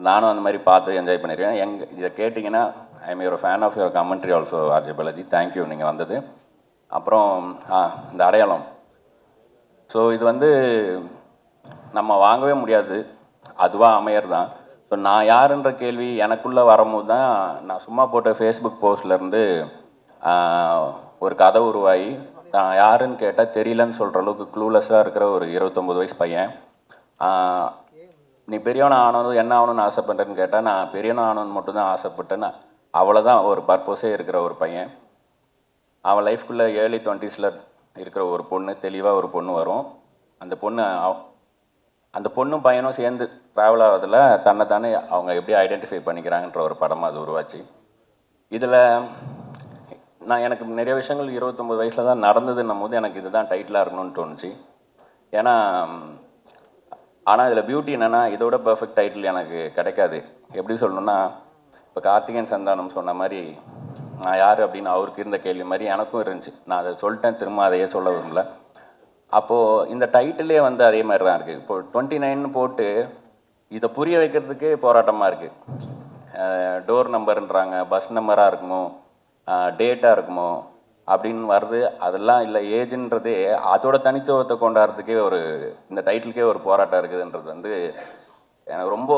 நானும் அந்த மாதிரி பார்த்து என்ஜாய் பண்ணியிருக்கேன். இதை கேட்டிங்கன்னா I am your fan of your commentary also RJ Balaji, thank you நீங்கள் வந்தது. அப்புறம் இந்த அடையாளம், ஸோ இது வந்து நம்ம வாங்கவே முடியாது, அதுவாக அமையர் தான். ஸோ நான் யாருன்ற கேள்வி எனக்குள்ளே வரும்போது தான் நான் சும்மா போட்ட ஃபேஸ்புக் போஸ்ட்லேருந்து ஒரு கதை உருவாகி நான் யாருன்னு கேட்டால் தெரியலன்னு சொல்கிற அளவுக்கு க்ளூலெஸ்ஸாக இருக்கிற ஒரு 29 வயசு பையன். நீ பெரியவன் ஆனதும் என்ன ஆகணும்னு ஆசைப்பட்டேன்னு கேட்டால் நான் பெரியவன் ஆகணும்னு மட்டும்தான் ஆசைப்பட்டேன்னு அவ்வளோதான் ஒரு பர்பஸே இருக்கிற ஒரு பையன். அவன் லைஃப்குள்ளே ஏர்லி 20s இருக்கிற ஒரு பொண்ணு, தெளிவாக ஒரு பொண்ணு வரும். அந்த பொண்ணும் பையனும் சேர்ந்து ட்ராவல் ஆகிறதுல தன்னைத்தானே அவங்க எப்படி ஐடென்டிஃபை பண்ணிக்கிறாங்கன்ற ஒரு படமாக அது உருவாச்சு. இதில் எனக்கு நிறைய விஷயங்கள் 29 வயசில் தான் நடந்ததுன்னும் போது எனக்கு இதுதான் டைட்டிலாக இருக்கணும்னு தோணுச்சு. ஏன்னா ஆனால் இதில் பியூட்டி என்னென்னா இதோட பர்ஃபெக்ட் டைட்டில் எனக்கு கிடைக்காது. எப்படி சொல்லணுன்னா, இப்போ கார்த்திகேயன் சந்தானம் சொன்ன மாதிரி நான் யார் அப்படின்னு அவருக்கு இருந்த கேள்வி மாதிரி எனக்கும் இருந்துச்சு. நான் அதை சொல்லிட்டேன், திரும்ப அதையே சொல்ல விரும்பல. அப்போது இந்த டைட்டிலே வந்து அதே மாதிரி தான் இருக்குது. இப்போ 29 போட்டு இதை புரிய வைக்கிறதுக்கே போராட்டமாக இருக்குது. டோர் நம்பருன்றாங்க, பஸ் நம்பராக இருக்குமோ, டேட்டாக இருக்குமோ அப்படின்னு வருது. அதெல்லாம் இல்லை, ஏஜ்ன்றதே அதோட தனித்துவத்தை கொண்டாடுறதுக்கே இந்த டைட்டிலுக்கே ஒரு போராட்டம் இருக்குதுன்றது வந்து எனக்கு ரொம்ப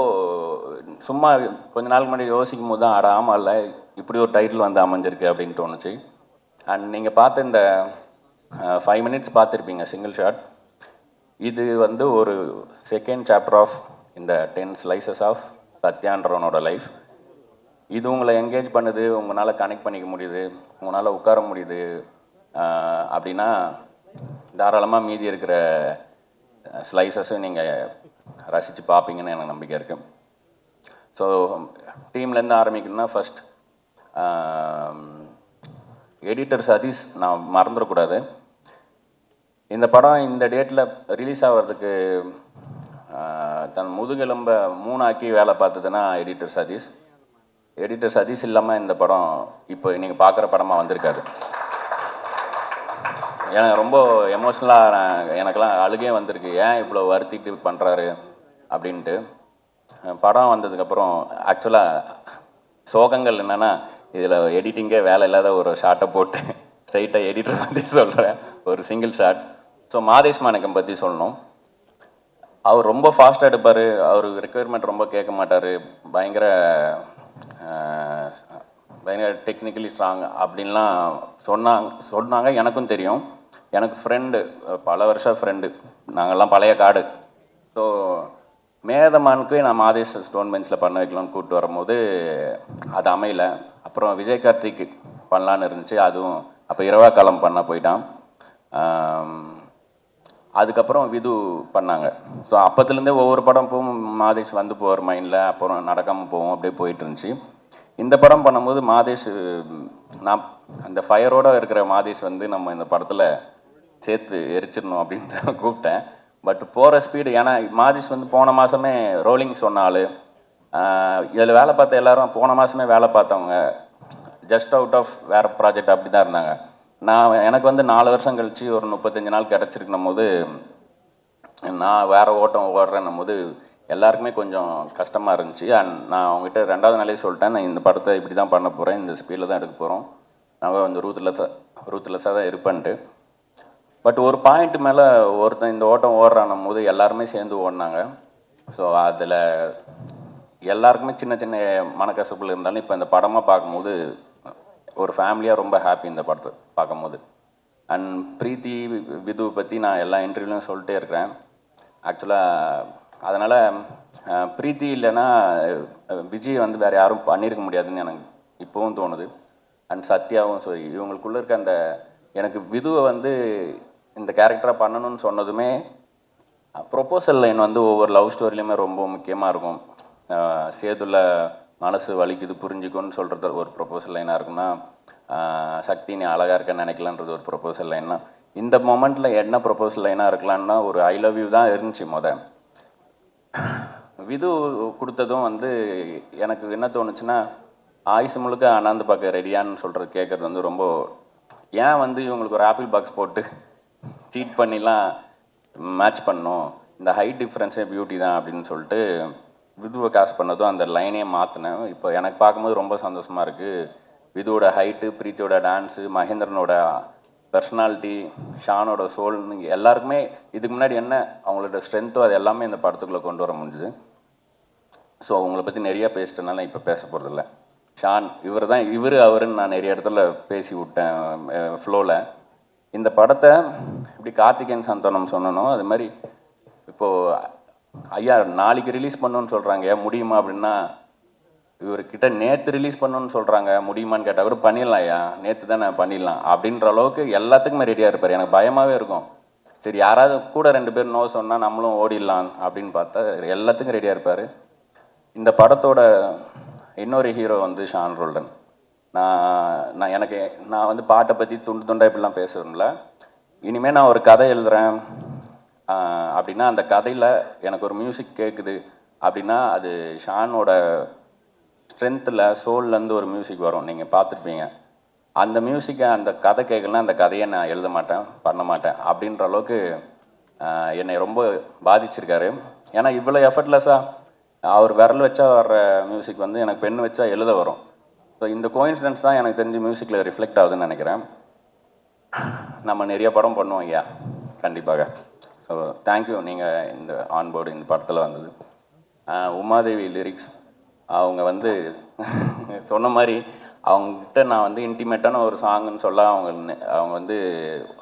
சும்மா கொஞ்ச நாளுக்கு முன்னாடி யோசிக்கும் போது தான் ஆமாம் இல்லை இப்படி ஒரு டைட்டில் வந்து அமைஞ்சிருக்கு அப்படின்னு தோணுச்சு. அண்ட் நீங்கள் பார்த்த இந்த 5 மினிட்ஸ் பார்த்துருப்பீங்க சிங்கிள் ஷாட். இது வந்து ஒரு செகண்ட் சாப்டர் ஆஃப் இந்த 10 ஸ்லைசஸ் ஆஃப் சத்யான்றவனோட லைஃப். இது உங்களை என்கேஜ் பண்ணுது, உங்களால் கனெக்ட் பண்ணிக்க முடியுது, உங்களால் உட்கார முடியுது அப்படின்னா தாராளமாக மீதி இருக்கிற ஸ்லைசஸும் நீங்கள் ரசித்து பார்ப்பீங்கன்னு எனக்கு நம்பிக்கை இருக்குது. ஸோ டீம்லேருந்து ஆரம்பிக்கணும்னா ஃபஸ்ட் எடிட்டர் சதீஷ் நான் மறந்துடக்கூடாது. இந்த படம் இந்த டேட்டில் ரிலீஸ் ஆகிறதுக்கு தன் முதுகெலும்பை 3 ஆக்கி வேலை பார்த்ததுன்னா எடிட்டர் சதீஷ். எடிட்டர் சதீஷ் இல்லாமல் இந்த படம் இப்போ நீங்கள் பார்க்குற படமாக வந்திருக்காது. எனக்கு ரொம்ப எமோஷ்னலாக எனக்கெல்லாம் அழுகே வந்திருக்கு, ஏன் இவ்வளோ வருத்திட்டு பண்ணுறாரு அப்படின்ட்டு. படம் வந்ததுக்கப்புறம் ஆக்சுவலாக சோகங்கள் என்னென்னா, இதில் எடிட்டிங்கே வேலை இல்லாத ஒரு ஷார்ட்டை போட்டு ஸ்ட்ரைட்டாக எடிட்டர் பற்றி சொல்கிறேன், ஒரு சிங்கிள் ஷாட். ஸோ மாதேஷ் மாணிக்கம் பற்றி சொல்லணும். அவர் ரொம்ப ஃபாஸ்ட்டாக எடுப்பார், அவருக்கு ரெக்குயர்மெண்ட் ரொம்ப கேட்க மாட்டார், பயங்கர டெக்னிக்கலி ஸ்ட்ராங் அப்படின்லாம் சொன்னாங்க. எனக்கும் தெரியும், எனக்கு ஃப்ரெண்டு, பல வருஷம் ஃப்ரெண்டு, நாங்கள்லாம் பழைய காடு. ஸோ மேதமானுக்கு நான் மாதேஷ் ஸ்டோன் பெஞ்சில் பண்ண வைக்கலாம்னு கூப்பிட்டு வரும்போது அது அமையல. அப்புறம் விஜய் கார்த்திக் பண்ணலான்னு இருந்துச்சு, அதுவும் அப்போ இரவா காலம் பண்ண போயிட்டான். அதுக்கப்புறம் விது பண்ணாங்க. ஸோ அப்போத்துலேருந்தே ஒவ்வொரு படம் போகும் மாதேஷ் வந்து போகிற மைண்டில், அப்புறம் நடக்காமல் போவோம், அப்படியே போயிட்டு இருந்துச்சு. இந்த படம் பண்ணும்போது மாதேஷ், நான் அந்த ஃபயரோடு இருக்கிற மாதேஷ் வந்து நம்ம இந்த படத்தில் சேர்த்து எரிச்சிடணும் அப்படின்ட்டு கூப்பிட்டேன். பட் போகிற ஸ்பீடு, ஏன்னா மாதேஷ் வந்து போன மாதமே ரோலிங் சொன்னாலும் இதில் வேலை பார்த்த எல்லாரும் போன மாதமே வேலை பார்த்தவங்க, ஜஸ்ட் அவுட் ஆஃப் வேறு ப்ராஜெக்ட் அப்படி தான் இருந்தாங்க. எனக்கு வந்து 4 வருஷம் கழித்து ஒரு 35 நாள் கிடச்சிருக்கணும் போது, நான் வேறு ஓட்டம் ஓடுறேன்னும் போது எல்லாருக்குமே கொஞ்சம் கஷ்டமாக இருந்துச்சு. அண்ட் நான் அவங்ககிட்ட 2வது நாளே சொல்லிட்டேன், நான் இந்த படத்தை இப்படி தான் பண்ண போகிறேன், இந்த ஸ்பீடில் தான் எடுக்க போகிறோம், நான் கொஞ்சம் ரூத்லெஸ்ஸாக தான் இருப்பேன்ட்டு. பட் ஒரு பாயிண்ட் மேலே ஒருத்தன் இந்த ஓட்டம் ஓடுறான்னும் போது எல்லாருமே சேர்ந்து ஓடினாங்க. ஸோ அதில் எல்லாருக்குமே சின்ன சின்ன மனக்கசப்புகள் இருந்தாலும் இப்போ இந்த படமாக பார்க்கும்போது ஒரு ஃபேமிலியாக ரொம்ப ஹாப்பி இந்த படத்தை பார்க்கும்போது. அண்ட் பிரீத்தி விது பற்றி நான் எல்லா இன்டர்வியூலையும் சொல்லிட்டே இருக்கிறேன். ஆக்சுவலாக அதனால் பிரீத்தி இல்லைன்னா விஜய் வந்து வேறு யாரும் பண்ணியிருக்க முடியாதுன்னு எனக்கு இப்போவும் தோணுது. அண்ட் சத்யாவும் சரி, இவங்களுக்குள்ளே இருக்க அந்த, எனக்கு விதுவை வந்து இந்த கேரக்டராக பண்ணணும்னு சொன்னதுமே ப்ரொப்போசல் லைன் வந்து ஒவ்வொரு லவ் ஸ்டோரிலையுமே ரொம்ப முக்கியமாக இருக்கும். சேதுல மனசு வலிக்குது புரிஞ்சுக்கோன்னு சொல்கிறது ஒரு ப்ரொப்போசல் லைனாக இருக்குன்னா, சக்தி நீ அழகாக இருக்கன்னு நினைக்கலான்றது ஒரு ப்ரொப்போசல் லைன்னா, இந்த மொமெண்ட்டில் என்ன ப்ரொப்போசல் லைனாக இருக்கலான்னா ஒரு ஐ லவ் யூ தான் இருந்துச்சு. விது கொடுத்ததும் வந்து எனக்கு என்ன தோணுச்சுன்னா, ஆயுசு முழுக்க அண்ணாந்து பார்க்க ரெடியான்னு சொல்கிறது கேட்குறது வந்து ரொம்ப, ஏன் வந்து இவங்களுக்கு ஒரு ஆப்பிள் பாக்ஸ் போட்டு சீட் பண்ணிலாம் மேட்ச் பண்ணணும், இந்த ஹைட் டிஃப்ரென்ஸே பியூட்டி தான் அப்படின்னு சொல்லிட்டு விதுவை காஸ்ட் பண்ணதும் அந்த லைனே மாற்றினேன். இப்போ எனக்கு பார்க்கும்போது ரொம்ப சந்தோஷமாக இருக்குது. விதுவோட ஹைட்டு, பிரீத்தியோட டான்ஸு, மகேந்திரனோட பர்சனாலிட்டி, ஷானோட சோல்னு எல்லாருக்குமே இதுக்கு முன்னாடி என்ன அவங்களோட ஸ்ட்ரென்த்தோ அது எல்லாமே இந்த படத்துக்குள்ளே கொண்டு வர முடிஞ்சுது. ஸோ அவங்கள பற்றி நிறையா பேசிட்டனால இப்போ பேச போகிறதில்ல. ஷான் இவர் அவருன்னு நான் நிறைய இடத்துல பேசி விட்டேன் ஃப்ளோவில். இந்த படத்தை இப்படி கார்த்திகேயன் சந்தானம் சொன்னனோ அது மாதிரி இப்போது ஐயா நாளைக்கு ரிலீஸ் பண்ணணுன்னு சொல்கிறாங்க, முடியுமா அப்படின்னா, இவர்கிட்ட நேற்று ரிலீஸ் பண்ணணுன்னு சொல்கிறாங்க, முடியுமான்னு கேட்டால் கூட பண்ணிடலாம் ஐயா, நேற்று தான் நான் பண்ணிடலாம் அப்படின்ற அளவுக்கு எல்லாத்துக்குமே ரெடியாக இருப்பார். எனக்கு பயமாகவே இருக்கும், சரி யாராவது கூட 2 பேர் நோ சொன்னால் நம்மளும் ஓடிடலாம் அப்படின்னு பார்த்தா எல்லாத்துக்கும் ரெடியாக இருப்பார். இந்த படத்தோட இன்னொரு ஹீரோ வந்து ஷான் ரோல்டன். நான் வந்து பாட்டை பற்றி துண்டு துண்டாக இப்படிலாம் பேசுகிறேன்ல, இனிமேல் நான் ஒரு கதை எழுதுகிறேன் அப்படின்னா அந்த கதையில் எனக்கு ஒரு மியூசிக் கேட்குது அப்படின்னா அது ஷானோட ஸ்ட்ரென்த்தில் சோல்லேருந்து ஒரு மியூசிக் வரும், நீங்கள் பார்த்துருப்பீங்க. அந்த மியூசிக்கை அந்த கதை கேட்கலன்னா அந்த கதையை நான் எழுத மாட்டேன், பண்ண மாட்டேன் அப்படின்ற அளவுக்கு என்னை ரொம்ப பாதிச்சிருக்காரு. ஏன்னா இவ்வளோ எஃபர்ட்லெஸ்ஸாக அவர் விரல் வச்சா வர்ற மியூசிக் வந்து எனக்கு பெண் வச்சா எழுத வரும். ஸோ இந்த கோயின்சிடன்ஸ் தான் எனக்கு தெரிஞ்சு மியூசிக்கில் ரிஃப்ளெக்ட் ஆகுதுன்னு நினைக்கிறேன். நம்ம நிறைய படம் பண்ணுவோம் ஐயா, கண்டிப்பாக. ஸோ தேங்க்யூ, நீங்கள் இந்த ஆன்போர்டு இந்த படத்தில் வந்தது. உமாதேவி லிரிக்ஸ் அவங்க வந்து சொன்ன மாதிரி அவங்ககிட்ட நான் வந்து இன்டிமேட்டான ஒரு சாங்குன்னு சொல்ல அவங்க வந்து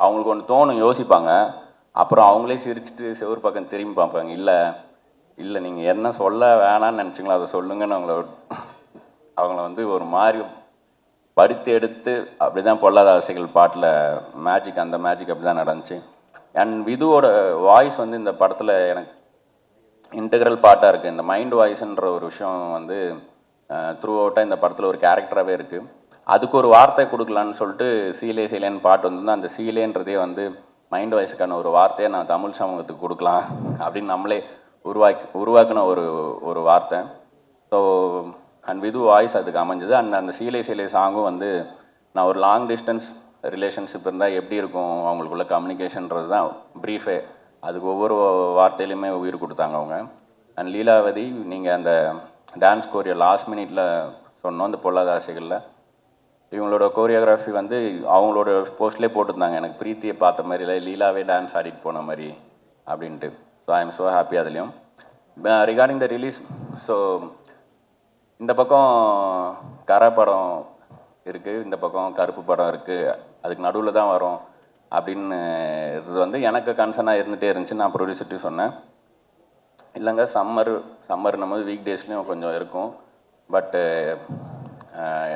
அவங்களுக்கு ஒன்று தோணும், யோசிப்பாங்க, அப்புறம் அவங்களே சிரிச்சுட்டு செவ்வறு பக்கம் திரும்பி பார்ப்பாங்க, இல்லை நீங்கள் என்ன சொல்ல வேணான்னு நினச்சிங்களோ அதை சொல்லுங்கன்னு அவங்கள அவங்கள வந்து ஒரு மாதிரி படுத்தி எடுத்து அப்படி தான் பொல்லாத ஆசைகள் பாட்டில் மேஜிக், அந்த மேஜிக் அப்படி தான் நடந்துச்சு. அண்ட் விதுவோட வாய்ஸ் வந்து இந்த படத்தில் எனக்கு இன்டெக்ரல் பார்ட்டாக இருக்குது. இந்த மைண்ட் வாய்ஸ்ன்ற ஒரு விஷயம் வந்து த்ரூ அவுட்டாக இந்த படத்தில் ஒரு கேரக்டராகவே இருக்குது. அதுக்கு ஒரு வார்த்தை கொடுக்கலான்னு சொல்லிட்டு சீலே சீலேன்னு பாட்டு வந்து அந்த சீலேன்றதே வந்து மைண்ட் வாய்ஸுக்கான ஒரு வார்த்தையை நான் தமிழ் சமூகத்துக்கு கொடுக்கலாம் அப்படின்னு நம்மளே உருவாக்கின ஒரு வார்த்தை. ஸோ அண்ட் விது வாய்ஸ் அதுக்கு அமைஞ்சது. அண்ட் அந்த சீலே சீலே சாங்கும் வந்து நான் ஒரு லாங் டிஸ்டன்ஸ் ரிலேஷன்ஷிப் இருந்தால் எப்படி இருக்கும் அவங்களுக்குள்ள கம்யூனிகேஷன்றது தான் ப்ரீஃபே. அதுக்கு ஒவ்வொரு வார்த்தையிலையுமே உயிர் கொடுத்தாங்க அவங்க. அண்ட் லீலாவதி, நீங்கள் அந்த டான்ஸ் கோரியோ லாஸ்ட் மினிட்ல சொன்னோம் அந்த பொல்லாத ஆசைகளில், இவங்களோட கோரியோகிராஃபி வந்து அவங்களோட போஸ்ட்லேயே போட்டிருந்தாங்க, எனக்கு பிரீத்தியை பார்த்த மாதிரி இல்லை, லீலாவே டான்ஸ் ஆடிட்டு போன மாதிரி அப்படின்ட்டு. So I am so happy. அதுலேயும் ரிகார்டிங் த ரிலீஸ், ஸோ இந்த பக்கம் கரை படம் இருக்குது, இந்த பக்கம் கருப்பு படம் இருக்குது, அதுக்கு நடுவில் தான் வரும் அப்படின்னு இது வந்து எனக்கு கன்சர்னாக இருந்துகிட்டே இருந்துச்சு. நான் ப்ரொடியூசர்ட்டையும் சொன்னேன், இல்லைங்க சம்மர்னும் போது வீக் டேஸ்லேயும் கொஞ்சம் இருக்கும், பட்டு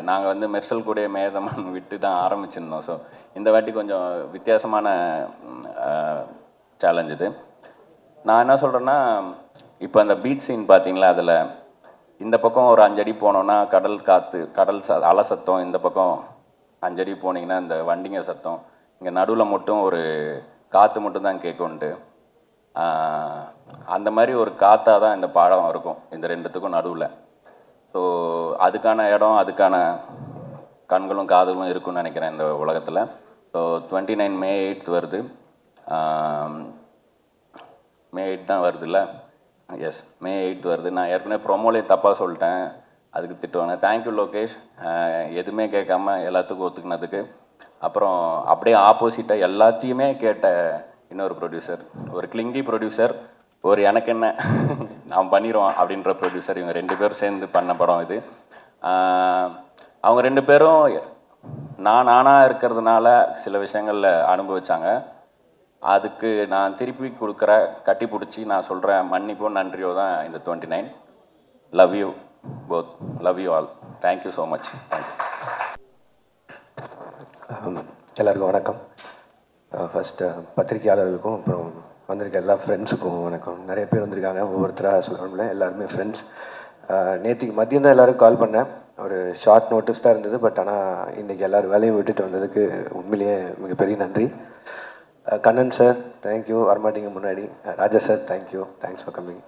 நாங்கள் வந்து மெர்சல் கூட மேதமன் விட்டு தான் ஆரம்பிச்சிருந்தோம். ஸோ இந்த வாட்டி கொஞ்சம் வித்தியாசமான சேலஞ்ச் இது. நான் என்ன சொல்கிறேன்னா, இப்போ அந்த பீச் சீன் பார்த்தீங்களா, அதில் இந்த பக்கம் ஒரு 5 அடி போனோன்னா கடல் காற்று, அலை சத்தம், இந்த பக்கம் 5 அடி போனீங்கன்னா இந்த வண்டிங்க சத்தம், இங்கே நடுவில் மட்டும் ஒரு காற்று மட்டும் தான் கேட்கும்ன்ட்டு, அந்த மாதிரி ஒரு காற்றாக தான் இந்த பாடம் இருக்கும் இந்த ரெண்டுத்துக்கும் நடுவில். ஸோ அதுக்கான இடம், அதுக்கான கண்களும் காதுகளும் இருக்குன்னு நினைக்கிறேன் இந்த உலகத்தில். ஸோ 29 May 8 வருது. May 8 தான் வருதுல்ல? எஸ், May 8 வருது. நான் ஏற்கனவே ப்ரொமோலேயே தப்பாக சொல்லிட்டேன், அதுக்கு திட்டுவாங்க. தேங்க்யூ லோகேஷ், எதுவுமே கேட்காம எல்லாத்துக்கும் ஒத்துக்கினதுக்கு. அப்புறம் அப்படியே ஆப்போசிட்டாக எல்லாத்தையுமே கேட்ட இன்னொரு ப்ரொடியூசர், ஒரு கிளிங்கி ப்ரொடியூசர், ஒரு எனக்கு என்ன நான் பண்ணிடுவோம் அப்படின்ற ப்ரொடியூசர், இவங்க 2 பேரும் சேர்ந்து பண்ண படம் இது. அவங்க 2 பேரும் நானாக இருக்கிறதுனால சில விஷயங்களில் அனுபவிச்சாங்க. அதுக்கு நான் திருப்பி கொடுக்குற கட்டி பிடிச்சி நான் சொல்கிறேன் மன்னிப்போ நன்றியோ தான் இந்த 29. Love you both, love you all, thank you so much. Thank you. எல்லாருக்கும் வணக்கம். ஃபஸ்ட்டு பத்திரிகையாளர்களுக்கும் அப்புறம் வந்திருக்க எல்லா ஃப்ரெண்ட்ஸுக்கும் வணக்கம். நிறைய பேர் வந்திருக்காங்க, ஒவ்வொருத்தராக சொல்லணும்ல, எல்லாருமே ஃப்ரெண்ட்ஸ். நேற்றுக்கு மதியம் தான் எல்லோரும் கால் பண்ணேன், ஒரு ஷார்ட் நோட்டீஸ் தான் இருந்தது. பட் ஆனால் இன்றைக்கி எல்லோரும் வேலையும் விட்டுட்டு வந்ததுக்கு உண்மையிலேயே மிகப்பெரிய நன்றி. கண்ணன் சார் தேங்க்யூ, வரமாட்டீங்க முன்னாடி. Raja sir thank you, thanks for coming.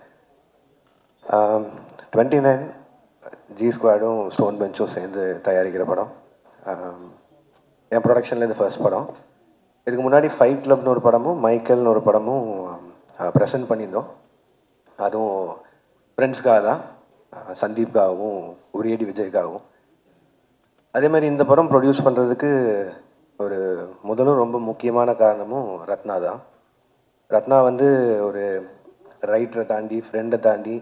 29 G ஸ்குவாடும் ஸ்டோன் பெஞ்சும் சேர்ந்து தயாரிக்கிற படம். என் ப்ரொடக்ஷனில் இது ஃபர்ஸ்ட் படம். இதுக்கு முன்னாடி ஃபைட் கிளப்னு ஒரு படமும் மைக்கேல்னு ஒரு படமும் ப்ரெசென்ட் பண்ணியிருந்தோம். அதுவும் ஃப்ரெண்ட்ஸ்க்காக தான், சந்தீப்காகவும் உரியடி விஜய்க்காகவும். அதே மாதிரி இந்த படம் ப்ரொடியூஸ் பண்ணுறதுக்கு ஒரு முதலும் ரொம்ப முக்கியமான காரணமும் ரத்னா தான். ரத்னா வந்து ஒரு ரைட்டரை தாண்டி, ஃப்ரெண்டை தாண்டி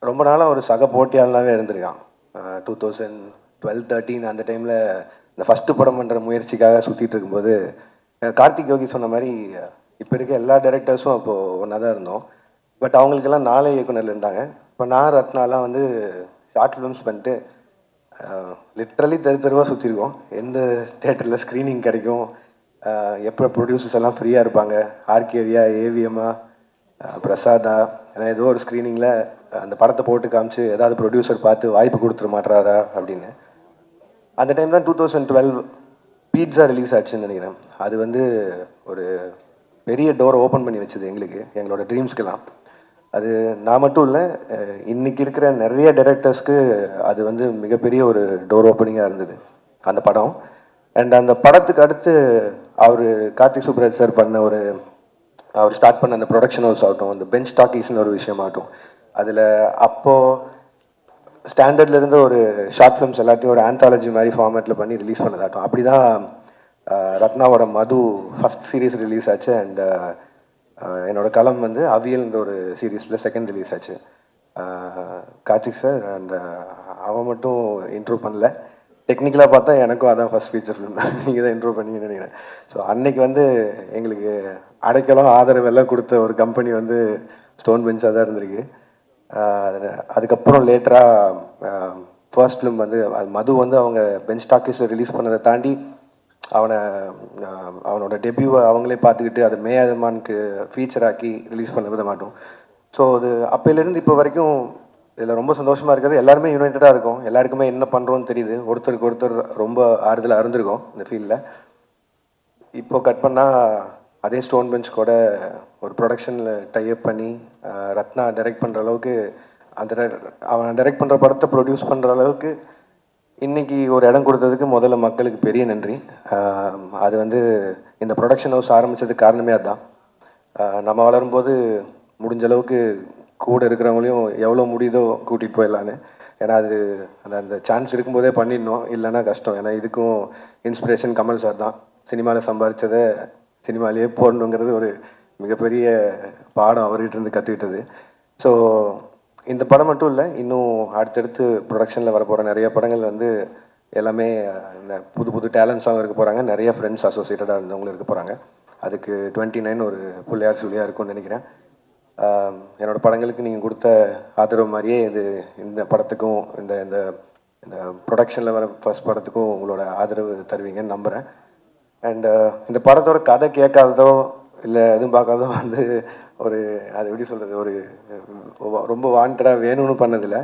ரொம்ப நாளாக ஒரு சக போட்டியாளனாகவே இருந்திருக்கான். 2012-13 அந்த டைமில் இந்த ஃபஸ்ட்டு படம் பண்ணுற முயற்சிக்காக சுற்றிட்டு இருக்கும்போது கார்த்திக் யோகி சொன்ன மாதிரி இப்போ இருக்க எல்லா டைரக்டர்ஸும் அப்போது ஒன்றா தான் இருந்தோம். பட் அவங்களுக்கெல்லாம் 4 இயக்குனர் இருந்தாங்க. இப்போ நான் ரத்னாலாம் வந்து ஷார்ட் ஃபிலிம்ஸ் பண்ணிட்டு லிட்ரலி தெருவாக சுற்றிருக்கோம். எந்த தேட்டரில் ஸ்க்ரீனிங் கிடைக்கும், எப்போ ப்ரொடியூசர்ஸ் எல்லாம் ஃப்ரீயாக இருப்பாங்க, ஆர்கேவியா, ஏவிஎம்மா, பிரசாதா, ஏன்னா ஏதோ ஒரு ஸ்க்ரீனிங்கில் அந்த படத்தை போட்டு காமிச்சு ஏதாவது ப்ரொடியூசர் பார்த்து வாய்ப்பு கொடுத்துட மாட்டாரா அப்படின்னு. அந்த டைம் தான் 2012 பீட்ஸா ரிலீஸ் ஆச்சுன்னு நினைக்கிறேன். அது வந்து ஒரு பெரிய டோரை ஓப்பன் பண்ணி வச்சுது எங்களுக்கு, எங்களோட ட்ரீம்ஸ்க்கெல்லாம். அது நான் மட்டும் இல்லை, இன்றைக்கி இருக்கிற நிறைய டைரக்டர்ஸ்க்கு அது வந்து மிகப்பெரிய ஒரு டோர் ஓப்பனிங்காக இருந்தது அந்த படம். அண்ட் அந்த படத்துக்கு அடுத்து அவர் கார்த்திக் சுப்ராஜ் சார் பண்ண அவர் ஸ்டார்ட் பண்ண அந்த ப்ரொடக்ஷன் ஹவுஸ் ஆகட்டும், அந்த பெஞ்ச் டாக்கீஸ்னு ஒரு விஷயமாகட்டும், அதில் அப்போது ஸ்டாண்டர்டில் இருந்த ஒரு ஷார்ட் ஃபிலிம்ஸ் எல்லாத்தையும் ஒரு ஆந்தாலஜி மாதிரி ஃபார்மேட்டில் பண்ணி ரிலீஸ் பண்ணதாகட்டும். அப்படி தான் ரத்னாவோட மது ஃபஸ்ட் சீரீஸ் ரிலீஸ் ஆச்சு. அண்ட் என்னோடய களம் வந்து அவியல்ன்ற ஒரு சீரீஸில் செகண்ட் ரிலீஸ் ஆச்சு. கார்த்திக் சார் அண்ட் அவன் மட்டும் இன்ட்ரூவ் பண்ணல, டெக்னிக்கலாக பார்த்தா எனக்கும் அதான் ஃபஸ்ட் ஃபீச்சர் ஃபிலிம், நீங்கள் தான் இன்ட்ரூவ் பண்ணீங்கன்னு நினைக்கிறேன். ஸோ அன்னைக்கு வந்து எங்களுக்கு அடைக்கலம் ஆதரவெல்லாம் கொடுத்த ஒரு கம்பெனி வந்து ஸ்டோன் பெஞ்சாக தான் இருந்திருக்கு. அதுக்கப்புறம் லேட்டராக ஃபர்ஸ்ட் ஃபிலிம் வந்து மது வந்து அவங்க பெஞ்ச் டாக்கீஸில் ரிலீஸ் பண்ணதை தாண்டி அவனோட டெபியூவை அவங்களே பார்த்துக்கிட்டு அதை மேயாதமானுக்கு ஃபீச்சர் ஆக்கி ரிலீஸ் பண்ண விட மாட்டோம். ஸோ அது அப்போலேருந்து இப்போ வரைக்கும் இதில் ரொம்ப சந்தோஷமாக இருக்கிறது, எல்லாருமே யுனைட்டடாக இருக்கும், எல்லாருக்குமே என்ன பண்ணுறோன்னு தெரியுது, ஒருத்தருக்கு ஒருத்தர் ரொம்ப ஆறுதலாக இருந்திருக்கோம் இந்த ஃபீல்டில். இப்போ கட் பண்ணால் அதே ஸ்டோன் பெஞ்ச் கூட ஒரு ப்ரொடக்ஷனில் டைப் பண்ணி ரத்னா டைரக்ட் பண்ணுற அளவுக்கு அவன் டைரக்ட் பண்ணுற படத்தை ப்ரொடியூஸ் பண்ணுற அளவுக்கு இன்றைக்கி ஒரு இடம் கொடுத்ததுக்கு முதல்ல மக்களுக்கு பெரிய நன்றி. அது வந்து இந்த ப்ரொடக்ஷன் ஹவுஸ் ஆரம்பித்ததுக்கு காரணமே அதுதான். நம்ம வளரும்போது முடிஞ்ச அளவுக்கு கூட இருக்கிறவங்களையும் எவ்வளோ முடியுதோ கூட்டிகிட்டு போயிடலான்னு. ஏன்னா அது அந்த சான்ஸ் இருக்கும்போதே பண்ணிடணும், இல்லைன்னா கஷ்டம். ஏன்னா இதுக்கும் இன்ஸ்பிரேஷன் கமல் சார் தான். சினிமாவில் சம்பாதிச்சதை சினிமாலேயே போடணுங்கிறது ஒரு மிகப்பெரிய பாடம் அவர்கிட்ட இருந்து கற்றுக்கிட்டது. ஸோ இந்த படம் மட்டும் இல்லை, இன்னும் அடுத்தடுத்து ப்ரொடக்ஷனில் வரப்போகிற நிறைய படங்கள் வந்து எல்லாமே புது புது டேலண்ட்ஸாகவும் இருக்க போகிறாங்க, நிறைய ஃப்ரெண்ட்ஸ் அசோசியேட்டடாக இருந்தவங்களும் இருக்க போகிறாங்க. அதுக்கு 29 ஒரு பிள்ளையார் சொல்லியாக இருக்கும்னு நினைக்கிறேன். என்னோடய படங்களுக்கு நீங்கள் கொடுத்த ஆதரவு மாதிரியே இந்த படத்துக்கும் இந்த இந்த இந்த ப்ரொடக்ஷனில் வர ஃபர்ஸ்ட் படத்துக்கும் உங்களோட ஆதரவு தருவீங்கன்னு நம்புகிறேன். அண்டு இந்த படத்தோட கதை கேட்காததோ இல்லை எதுவும் பார்க்காதோ வந்து அது எப்படி சொல்கிறது, ரொம்ப வாண்டடாக வேணும்னு பண்ணதில்லை.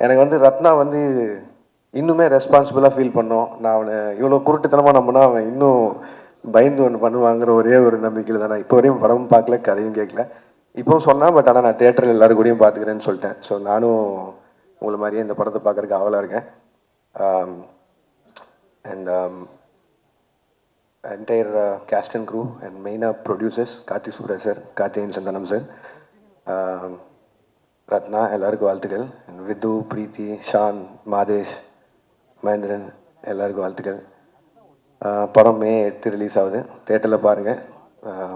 எனக்கு வந்து ரத்னா வந்து இன்னுமே ரெஸ்பான்சிபிளாக ஃபீல் பண்ணோம். நான் அவனை இவ்வளோ குருட்டுத்தனமாக நம்பினா அவன் இன்னும் பயந்து ஒன்று பண்ணுவாங்கிற ஒரே ஒரு நம்பிக்கையில் தான் நான் இப்போ வரையும் படமும் பார்க்கல, கதையும் கேட்கல. இப்போவும் சொன்னேன், பட் ஆனால் நான் தேட்டரில் எல்லோரும் கூடயும் பார்த்துக்கிறேன்னு சொல்லிட்டேன். ஸோ நானும் உங்களை மாதிரியே இந்த படத்தை பார்க்குறதுக்கு ஆவலாக இருக்கேன். And entire cast and crew and மெயினாக producers Karthi Subbaraj sir, Karthikeyan Santhanam sir, Ratna எல்லாருக்கும் வாழ்த்துக்கள். அண்ட் வித்து, பிரீத்தி, ஷான், மாதேஷ், மகேந்திரன் எல்லாருக்கும் வாழ்த்துக்கள். படம் May 8 ரிலீஸ் ஆகுது, தேட்டரில் பாருங்கள்.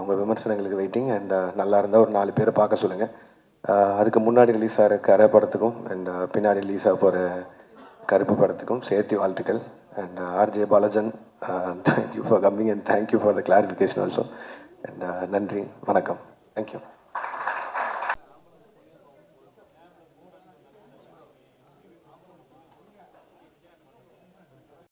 உங்கள் விமர்சனங்களுக்கு வெயிட்டிங். அண்ட் நல்லா இருந்தால் ஒரு 4 பேரை பார்க்க சொல்லுங்கள். அதுக்கு முன்னாடி ரிலீஸ் ஆகிற கரை படத்துக்கும் அண்ட் பின்னாடி ரிலீஸ் ஆக போகிற கருப்பு படத்துக்கும் சேர்த்து வாழ்த்துக்கள். And RJ Balaji, thank you for coming and thank you for the clarification also. And நன்றி, வணக்கம், தேங்க்யூ.